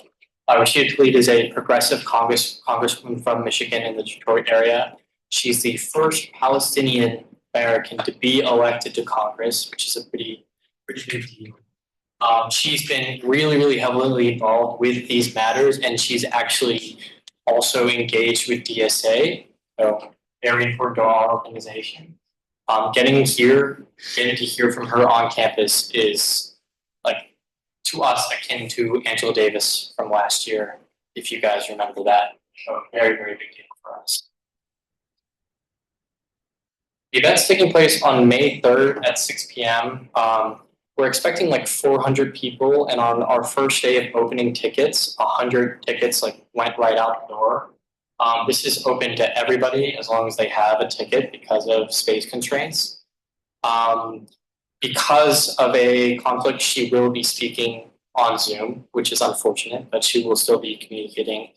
Rashida Tlaib is a progressive congresswoman from Michigan in the Detroit area. She's the first Palestinian American to be elected to Congress, which is a pretty big deal. She's been really heavily involved with these matters, and she's actually also engaged with DSA, so very important to our organization. Getting to hear from her on campus is like to us akin to Angela Davis from last year, if you guys remember that. So very big deal for us. The event's taking place on May 3rd at 6 p.m. We're expecting like 400 people, and on our first day of opening tickets, 100 tickets like went right out the door. This is open to everybody as long as they have a ticket because of space constraints. Because of a conflict, she will be speaking on Zoom, which is unfortunate, but she will still be communicating,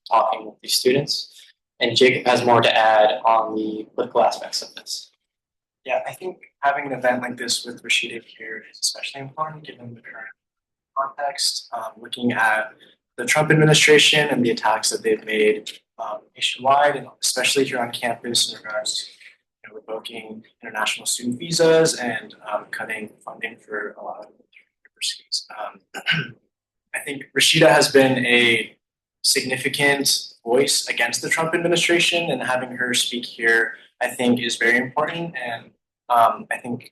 talking with the students. And Jacob has more to add on the political aspects of this. Yeah, I think having an event like this with Rashida here is especially important given the current context, looking at the Trump administration and the attacks that they've made nationwide, and especially here on campus in regards to revoking international student visas and cutting funding for a lot of universities. I think Rashida has been a significant voice against the Trump administration, and having her speak here, I think, is very important. And I think,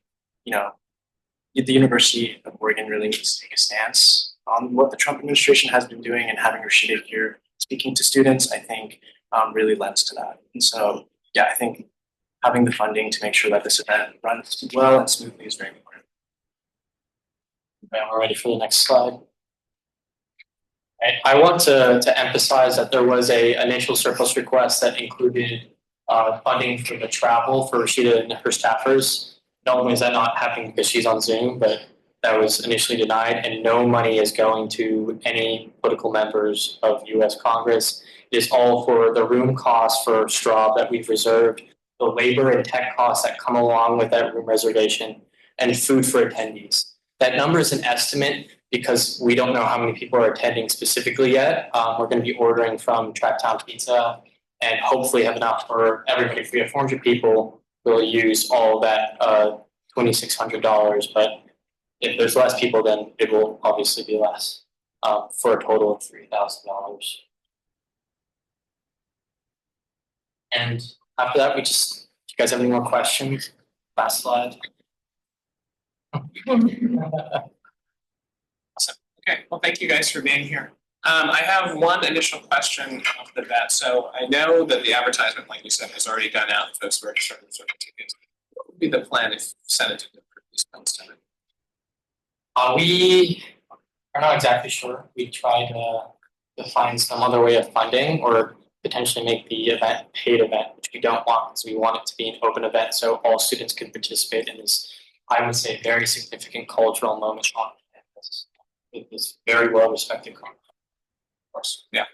the University of Oregon really needs to take a stance on what the Trump administration has been doing, and having Rashida here speaking to students, I think, really lends to that. And so, yeah, I think having the funding to make sure that this event runs well and smoothly is very important. Okay, we're ready for the next slide. I want to emphasize that there was a initial surplus request that included funding for the travel for Rashida and her staffers. Not only is that not happening because she's on Zoom, but that was initially denied, and no money is going to any political members of U.S. Congress. It is all for the room costs for Straub that we've reserved, the labor and tech costs that come along with that room reservation, and food for attendees. That number is an estimate because we don't know how many people are attending specifically yet. We're going to be ordering from Tracktown Pizza and hopefully have enough for everybody. If we have 400 people, we'll use all of that $2,600. But if there's less people, then it will obviously be less for a total of $3,000. And after that, do you guys have any more questions? Last slide. Awesome. Okay, well, thank you guys for being here. I have one initial question off the bat. So I know that the advertisement, like you said, has already gone out. Folks registered for tickets. What would be the plan if Senate didn't approve these funds tonight? We are not exactly sure. We tried to find some other way of funding or potentially make the event paid event, which we don't want because we want it to be an open event so all students can participate in this, I would say, very significant cultural moment on campus. It is very well respected conference. Of course, yeah.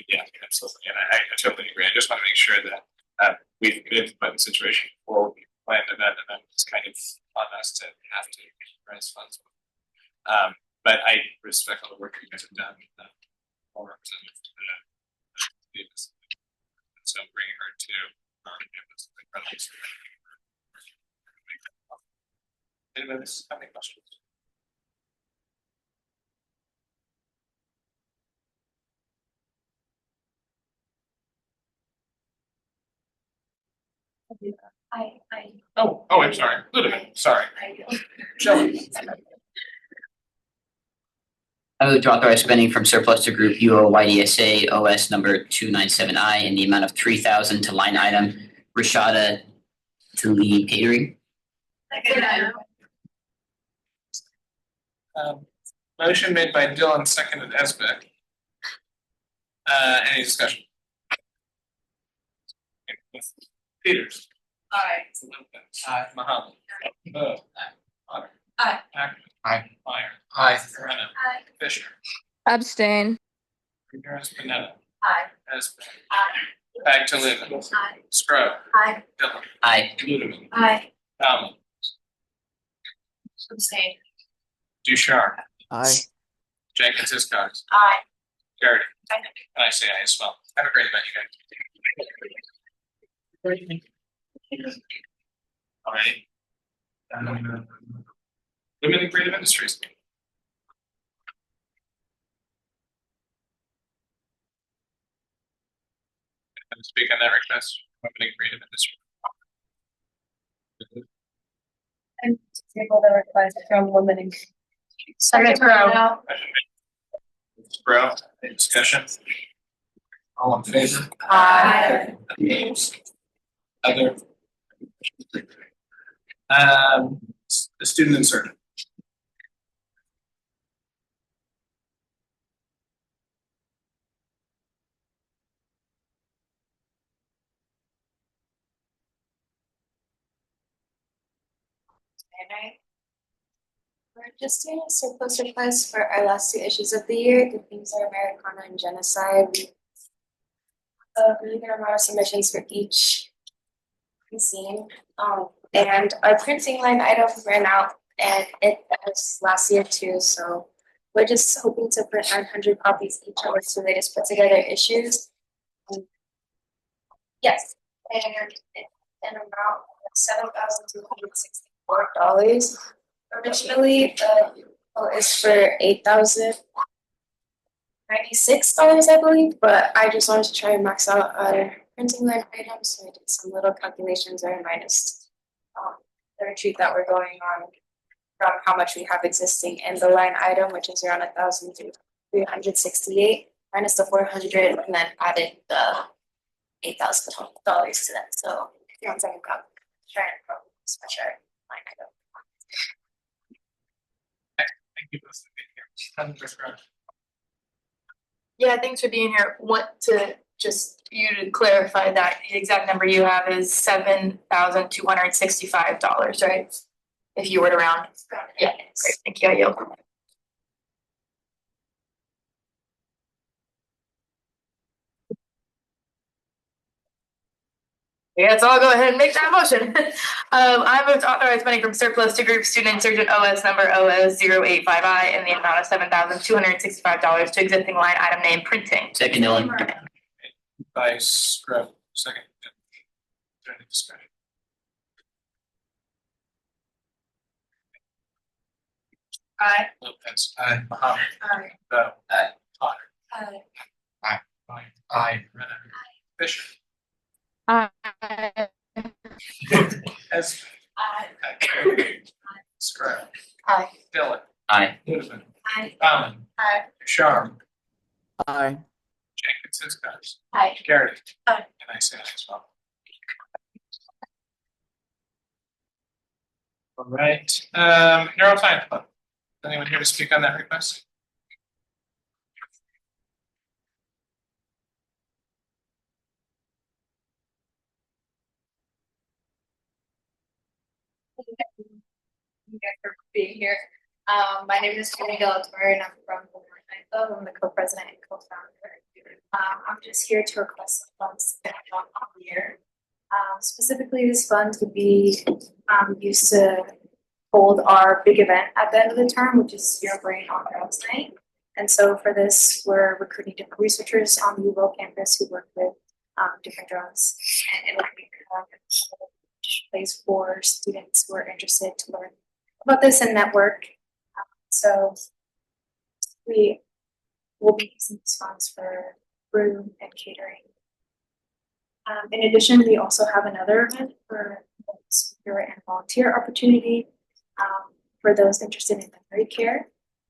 Yeah, absolutely. And I totally agree. I just want to make sure that we've been in the situation before we plan an event, and then it's kind of on us to have to raise funds. But I respect all the work you guys have done. All representatives so bringing her to campus. Anyone else have any questions? Oh, I'm sorry. Sorry. Shelley. I move to authorize spending from surplus to group UOYDSA OS number 297I in the amount of $3,000 to line item Rashada to lead catering. Motion made by Dylan, seconded Esbeck. Any discussion? Peters. Aye. Aye. Muhammad. Aye. Otter. Aye. Ackman. Aye. Meyer. Aye. Renna. Aye. Fisher. Abstain. Ramirez Pineda. Aye. Esbeck. Aye. Back to Lehman. Aye. Scrub. Aye. Dillon. Aye. Ludeman. Aye. Bauman. Abstain. Ducharme. Aye. Jenkins Hiscox. Aye. Garrity. Aye. And I say aye as well. Have a great event, you guys. All right. Women in creative industries. And speak on that request, women in creative industry. And to table the request from women in. Second row. Bro, any discussion? All in favor? Aye. Opposed? Other? The student inserted. We're just doing a surplus request for our last two issues of the year. The themes are Americana and genocide. We have a really good amount of submissions for each scene. And our printing line item ran out, and it was last year too. So we're just hoping to print 900 copies each of our two latest put together issues. Yes, and it's an amount of $7,264. Originally, the bill is for $8,096, I believe, but I just wanted to try and max out our printing line items, so I did some little calculations there minus the retreat that we're going on from how much we have existing in the line item, which is around $1,368 minus the 400, and then added the $8,000 to that. So if one second, I'm trying to switch our line item. Thank you both for being here. Yeah, thanks for being here. Want to just you to clarify that the exact number you have is $7,265, right? If you were to round. Yeah, great. Thank you. I yield. Yeah, so I'll go ahead and make that motion. I move to authorize money from surplus to group student insurgent OS number OS 085I in the amount of $7,265 to existing line item name printing. Second, Dylan. By Scrub, second. Any discussion? Aye. Lopez. Aye. Muhammad. Aye. Bell. Aye. Potter. Aye. Aye. Aye. Renner. Fisher. Aye. As. Aye. Scrub. Aye. Dylan. Aye. Ludeman. Aye. Bauman. Aye. Sharm. Aye. Jenkins. Hickok. Aye. Garrett. Aye. And I say aye as well. All right, neuroscience club. Anyone here to speak on that request? Thank you guys for being here. My name is Jenny Delatorre and I'm from the North Club. I'm the co-president and co-founder. I'm just here to request funds that I want all year. Specifically, these funds would be used to hold our big event at the end of the term, which is Your Brain on Girls Night. And so for this, we're recruiting different researchers on the UO campus who work with different drugs, and it will be a place for students who are interested to learn about this and network. So we will be using these funds for room and catering. In addition, we also have another event for speaker and volunteer opportunity for those interested in memory care.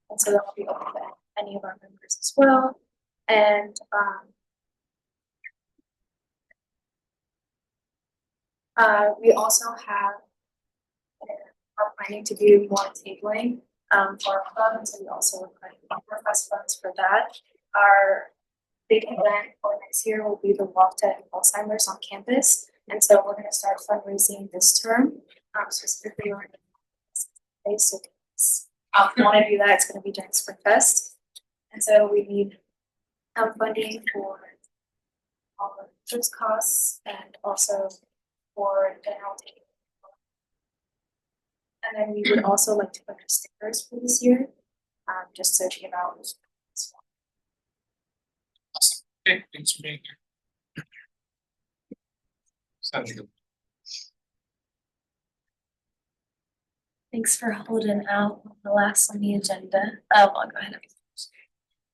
And so that will be open to any of our members as well. And we also are planning to do more tabling for our club, and so we also request funds for that. Our big event for next year will be the Walk to Alzheimer's on campus, and so we're going to start fundraising this term, specifically on so if you want to do that, it's going to be during Spring Fest, and so we need funding for all of those costs and also for general taking. And then we would also like to purchase stickers for this year, just to give out. Awesome. Okay, thanks for being here. Sounds good. Thanks for holding out the last on the agenda. I'll go ahead.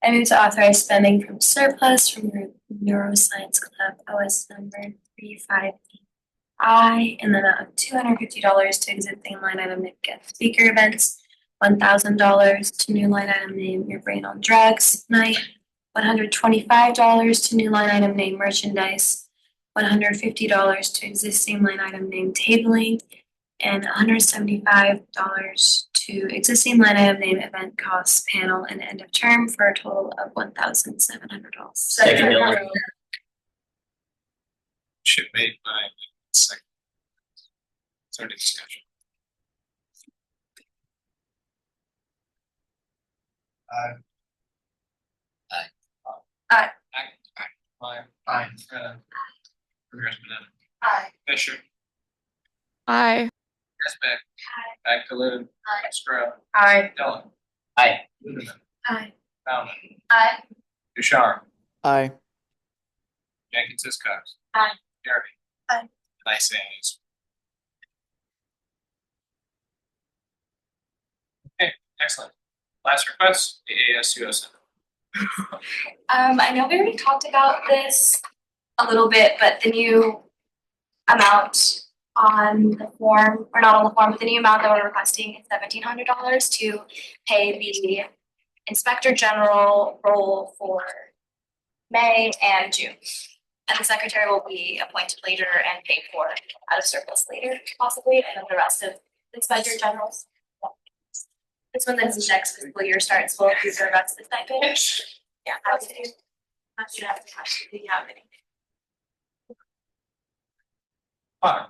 I move to authorize spending from surplus from Group Neuroscience Club OS number 35I in the amount of $250 to existing line item name guest speaker events, $1,000 to new line item name Your Brain on Drugs night, $125 to new line item name merchandise, $150 to existing line item named tabling, and $175 to existing line item named event costs panel and end of term for a total of $1,700. Second, Miller. Should made by second. Is there any discussion? Aye. Aye. Aye. Ramirez Banana. Aye. Fisher. Aye. Esbeck. Back to Lynn. Stroh. Aye. Dillon. Aye. Ludeman. Aye. Bauman. Aye. Ducharme. Aye. Jenkins Iscox. Aye. Jeremy. Aye. And I say ayes. Okay, excellent. Last request, the ASUO Senate. I know we already talked about this a little bit, but the new amount on the form, or not on the form, but the new amount that we're requesting is $1,700 to pay the inspector general role for May and June. And the secretary will be appointed later and paid for out of surplus later, possibly, and then the rest of the inspector generals. It's when this next fiscal year starts, we'll do the rest of the stipend. Yeah, I would do. Not sure if you have any. Fine.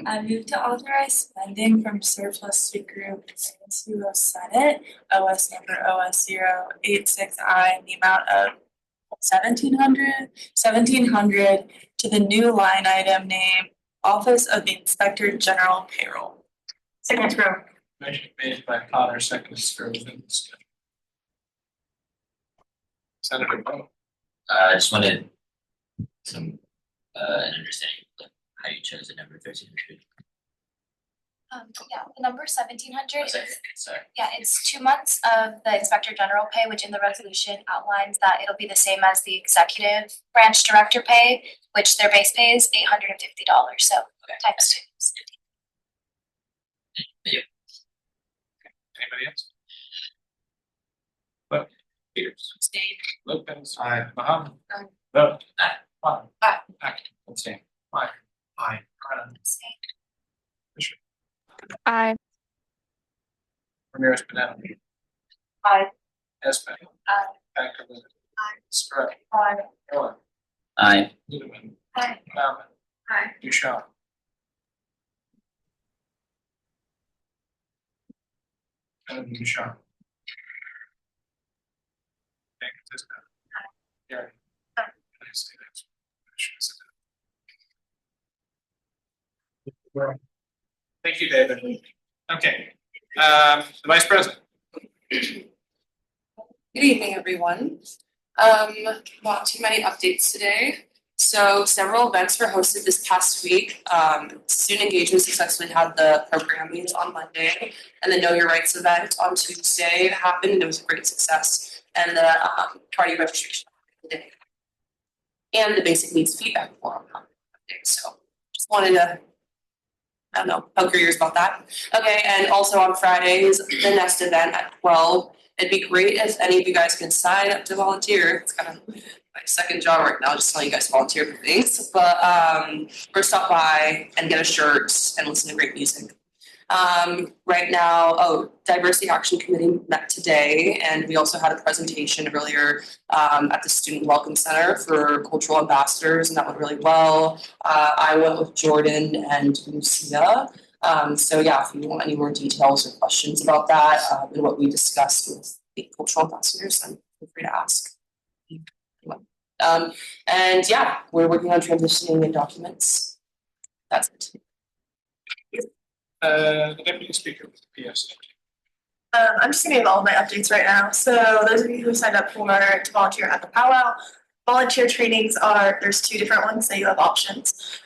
I move to authorize spending from surplus to group ASUO Senate, OS number OS 086I, in the amount of $1,700 to the new line item named Office of the Inspector General Payroll. Second Stroh. Motion made by Potter, second Stroh, within discussion. Senator Bo. I just wanted some an understanding of how you chose the number 1,300. Yeah, the number 1,700 What's that? is, Sorry. yeah, it's 2 months of the inspector general pay, which in the resolution outlines that it'll be the same as the executive branch director pay, which their base pay is $850, so times two. Anybody else? Well, Peters. Abstain. Lopez. Aye. Muhammad. Aye. Vote. Aye. Aye. Aye. Aye. Abstain. Aye. Aye. Abstain. Fisher. Aye. Ramirez Banana. Aye. Esbeck. Aye. Back to Lynn. Aye. Stroh. Aye. Dillon. Aye. Ludeman. Aye. Bauman. Aye. Duchamp. And Duchamp. Jenkins Iscox. Jeremy. Aye. And I say that's. Thank you, David. Okay, the Vice President. Good evening, everyone. Not too many updates today. So several events were hosted this past week. Student engagement successfully had the program meetings on Monday, and the Know Your Rights event on Tuesday happened, and it was a great success. And the tardy registration today, and the basic needs feedback forum happened. So just wanted to, I don't know, poke your ears about that. Okay, and also on Fridays, the next event at 12. It'd be great if any of you guys can sign up to volunteer. It's kind of my second job right now, just telling you guys to volunteer for things. But or stop by and get a shirt and listen to great music. Right now, Diversity Action Committee met today, and we also had a presentation earlier at the Student Welcome Center for cultural ambassadors, and that went really well. I went with Jordan and Lucia. So yeah, if you want any more details or questions about that and what we discussed with the cultural ambassadors, then feel free to ask. And yeah, we're working on transitioning the documents. That's it. The Deputy Speaker with the PSC. I'm just gonna give all of my updates right now. So those of you who signed up to volunteer at the powwow, volunteer trainings there's 2 different ones, so you have options.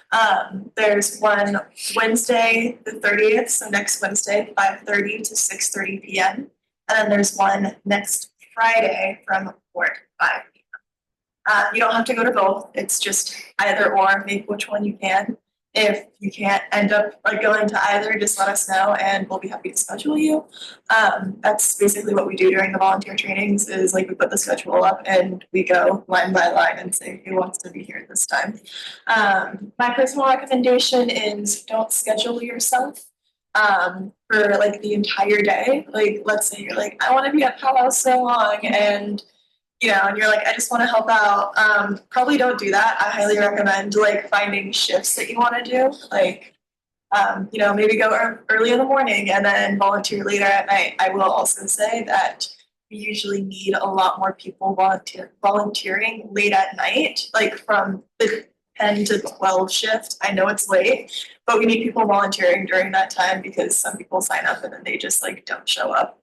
There's one Wednesday, the 30th, so next Wednesday, 5:30 to 6:30 p.m. And then there's one next Friday from 4 to 5 p.m. You don't have to go to both, it's just either or, make which one you can. if you can't end up like going to either, just let us know and we'll be happy to schedule you. That's basically what we do during the volunteer trainings is like we put the schedule up and we go line by line and say who wants to be here this time. My personal recommendation is don't schedule yourself for like the entire day. Like let's say you're like, I want to be at Powwow so long and and you're like, I just want to help out. Probably don't do that. I highly recommend like finding shifts that you want to do. Like, maybe go early in the morning and then volunteer later at night. I will also say that we usually need a lot more people volunteering late at night, like from the 10 to 12 shift. I know it's late, but we need people volunteering during that time because some people sign up and then they just like don't show up.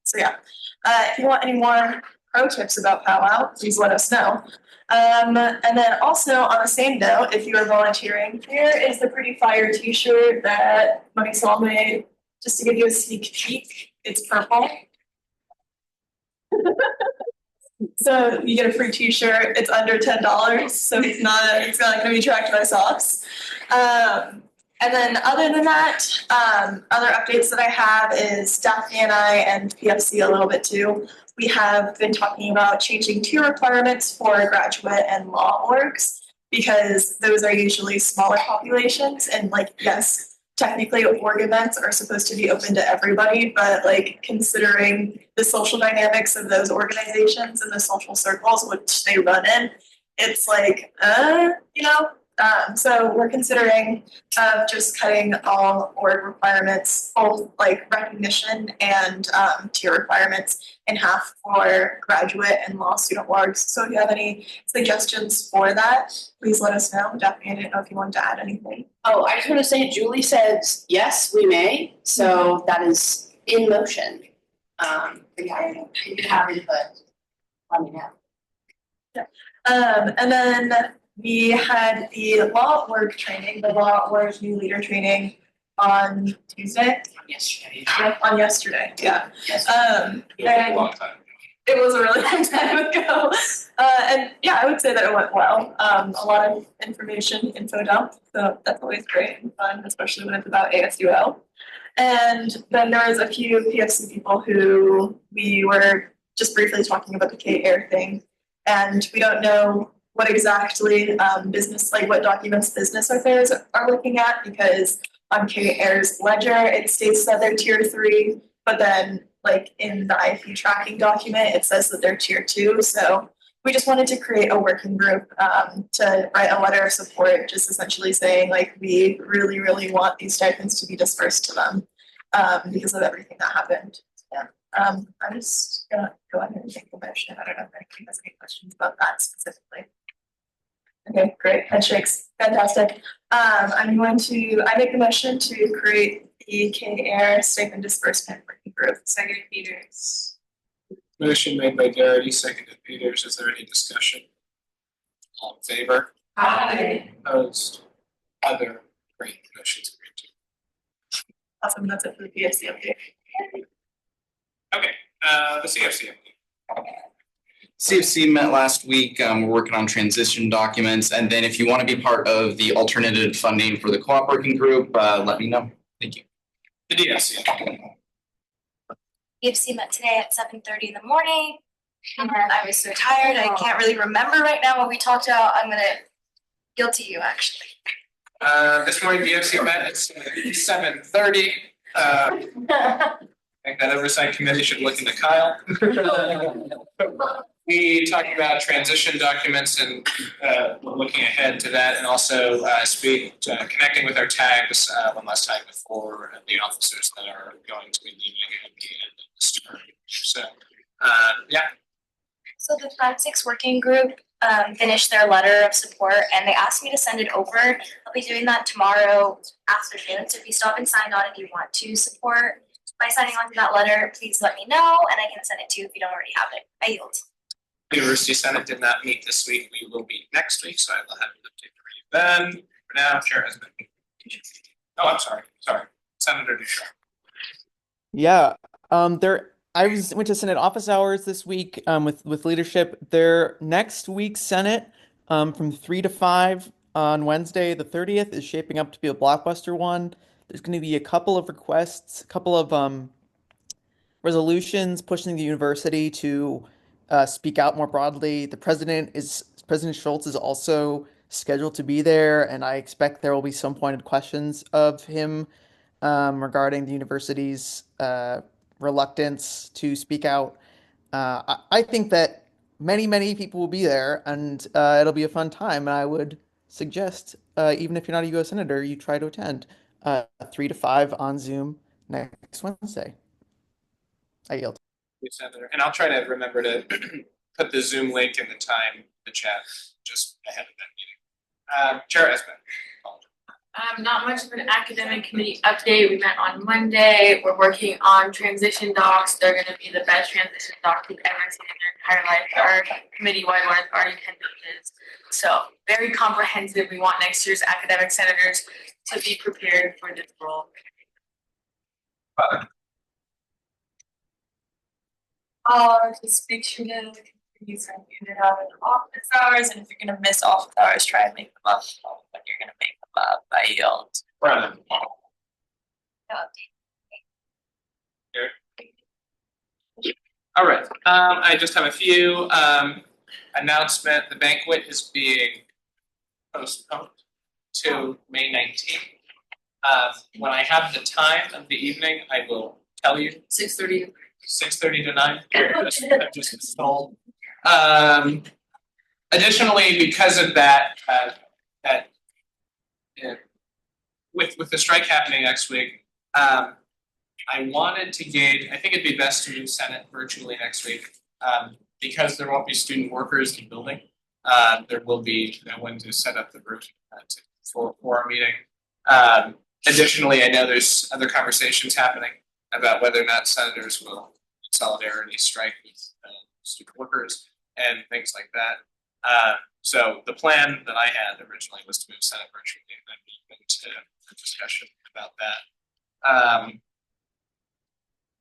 So yeah, if you want any more pro tips about powwow, please let us know. And then also on the same note, if you are volunteering, here is the pretty fire t-shirt that Marisol made, just to give you a sneak peek. It's purple. So you get a free t-shirt, it's under $10, so it's not gonna be tracked by socks. And then other than that, other updates that I have is Daphne and I and PFC a little bit too. We have been talking about changing tier requirements for graduate and law orgs because those are usually smaller populations and like, yes, technically org events are supposed to be open to everybody, but like considering the social dynamics of those organizations and the social circles which they run in, it's like, so we're considering just cutting all org requirements, both like recognition and tier requirements in half for graduate and law student orgs. So if you have any suggestions for that, please let us know. Daphne, I didn't know if you wanted to add anything. Oh, I just want to say Julie says, yes, we may. So that is in motion. But yeah, if you have input, let me know. And then we had the law org training, the law org new leader training on Tuesday. Yesterday. Yep, on yesterday, yeah. Yes. And it was a really long time ago. And yeah, I would say that it went well. A lot of info dump, so that's always great and fun, especially when it's about ASUO. And then there was a few PFC people who we were just briefly talking about the K-Air thing. And we don't know what exactly what documents business affairs are looking at because on K-Air's ledger, it states that they're tier 3, but then like in the IP tracking document, it says that they're tier 2. So we just wanted to create a working group to write a letter of support, just essentially saying like we really, really want these stipends to be dispersed to them because of everything that happened. Yeah. I'm just gonna go ahead and take the motion. I don't know if anybody has any questions about that specifically. Okay, great. Handshakes. Fantastic. I make the motion to create the K-Air stipend disbursement working group. Second, Peters. Motion made by Garrity, seconded Peters. Is there any discussion? All in favor? Aye. Opposed? Other? Great. Motion's agreed to. Awesome. That's it for the PFC update. Okay, the CFC update. CFC met last week. We're working on transition documents. And then if you want to be part of the alternative funding for the co-op working group, let me know. Thank you. The DFC update. PFC met today at 7:30 in the morning. And I was so tired, I can't really remember right now what we talked about. I'm gonna guilty you actually. This morning DFC met at 7:30. I think that oversight committee should look into Kyle. We talked about transition documents and we're looking ahead to that and also connecting with our tags one last time before the officers that are going to be leaving at the end of this term. So, yeah. So the forensics working group finished their letter of support and they asked me to send it over. I'll be doing that tomorrow afternoon. So if you stop and sign on if you want to support by signing on to that letter, please let me know and I can send it to you if you don't already have it. I yield. University Senate did not meet this week. We will meet next week, so I will have an update for you then. For now, Chair has been. Oh, I'm sorry. Senator Ducharme. Yeah. Went to Senate office hours this week with leadership. Their next week's Senate from 3 to 5 on Wednesday, the 30th, is shaping up to be a blockbuster one. There's going to be a couple of requests, a couple of resolutions pushing the university to speak out more broadly. President Schultz is also scheduled to be there, and I expect there will be some pointed questions of him regarding the university's reluctance to speak out. I think that many people will be there, and it'll be a fun time. And I would suggest, even if you're not a U.S. senator, you try to attend 3 to 5 on Zoom next Wednesday. I yield. Senator, and I'll try to remember to put the Zoom link in the chat, just ahead of that meeting. Chair Espen. Not much of an academic committee update. We met on Monday. We're working on transition docs. They're gonna be the best transition docs you've ever seen in your entire life. Our committee-wide one is already 10 pages. So very comprehensive. We want next year's academic senators to be prepared for this role. Just make sure to use them in and out of office hours, and if you're gonna miss office hours, try and make them up when you're gonna make them up. I yield. Brennan. All right, I just have a few announcement. The banquet is being postponed to May 19th. When I have the time of the evening, I will tell you. 6:30. 6:30 to 9. I've just installed. Additionally, because of that, with the strike happening next week, I wanted to gauge. I think it'd be best to do Senate virtually next week, because there won't be student workers in the building. There will be no one to set up the room for our meeting. Additionally, I know there's other conversations happening about whether or not senators will in solidarity strike with student workers and things like that. So the plan that I had originally was to move Senate virtually and then move into a discussion about that.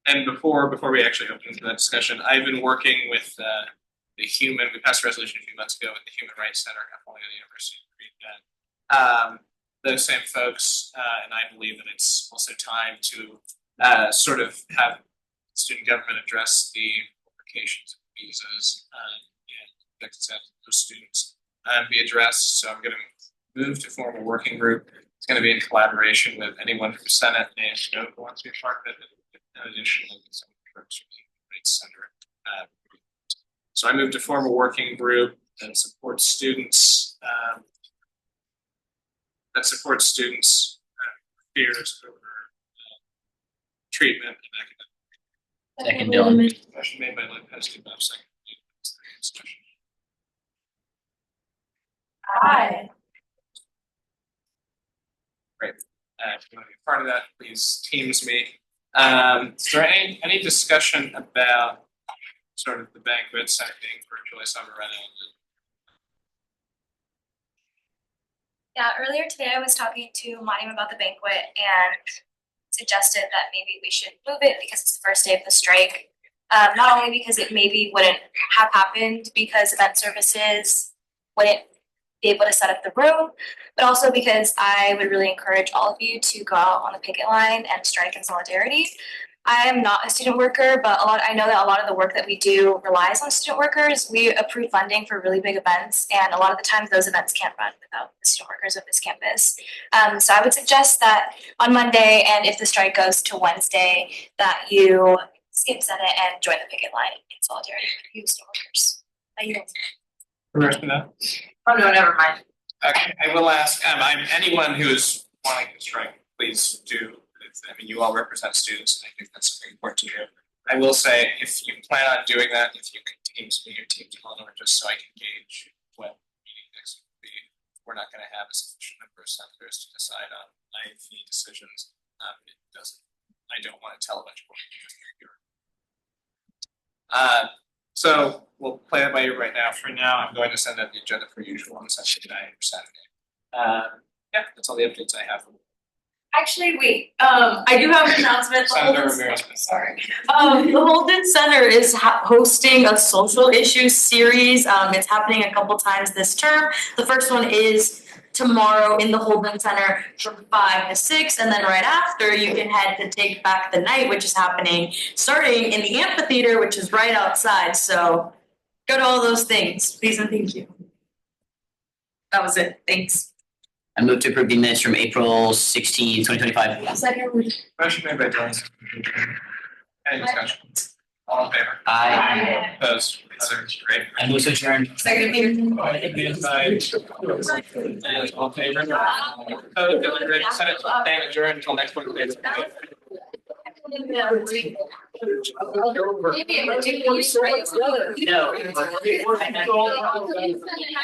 And before we actually open into that discussion, I've been working with we passed a resolution a few months ago with the Human Rights Center at the University of Green. Those same folks, and I believe that it's also time to sort of have student government address the implications of visas and those students be addressed. So I'm going to move to form a working group. It's going to be in collaboration with anyone from Senate and ASUO who wants to be part of it, and additionally some folks from the Human Rights Center. So I moved to form a working group that supports students. Fears over treatment and academic. Second, Dylan. Motion made by Lopez, Bob, second. Aye. Great. If you want to be part of that, please Teams me. Is there any discussion about sort of the banquet side being virtually summer rented? Yeah, earlier today I was talking to Mani about the banquet and suggested that maybe we should move it because it's the first day of the strike. Not only because it maybe wouldn't have happened because event services wouldn't be able to set up the room, but also because I would really encourage all of you to go out on the picket line and strike in solidarity. I am not a student worker, but I know that a lot of the work that we do relies on student workers. We approve funding for really big events, and a lot of the times those events can't run without the student workers of this campus. So I would suggest that on Monday, and if the strike goes to Wednesday, that you skip Senate and join the picket line in solidarity with you student workers. Oh, no, never mind. Okay, I will ask, anyone who is wanting to strike, please do. I mean, you all represent students, and I think that's something important to do. I will say, if you plan on doing that, if you can Teams me or Teams Eleanor, just so I can gauge when meeting next will be. We're not going to have a sufficient number of senators to decide on IFE decisions. I don't want to tell a bunch of people. So we'll play it by ear right now. For now, I'm going to send out the agenda per usual on Saturday night or Saturday. Yeah, that's all the updates I have. Actually, wait, I do have an announcement. The Holden Center is hosting a social issues series. It's happening a couple times this term. The first one is tomorrow in the Holden Center from 5 to 6, and then right after you can head to Take Back the Night, which is happening starting in the amphitheater, which is right outside. So go to all those things, please and thank you. That was it. Thanks. I move to approve the minutes from April 16, 2025. Second. Motion made by Jones. Any discussion? All in favor? Aye. Opposed? Others, great. I move to adjourn. Second. All in favor? Opposed? Great. Senate stand adjourned until next Wednesday. No.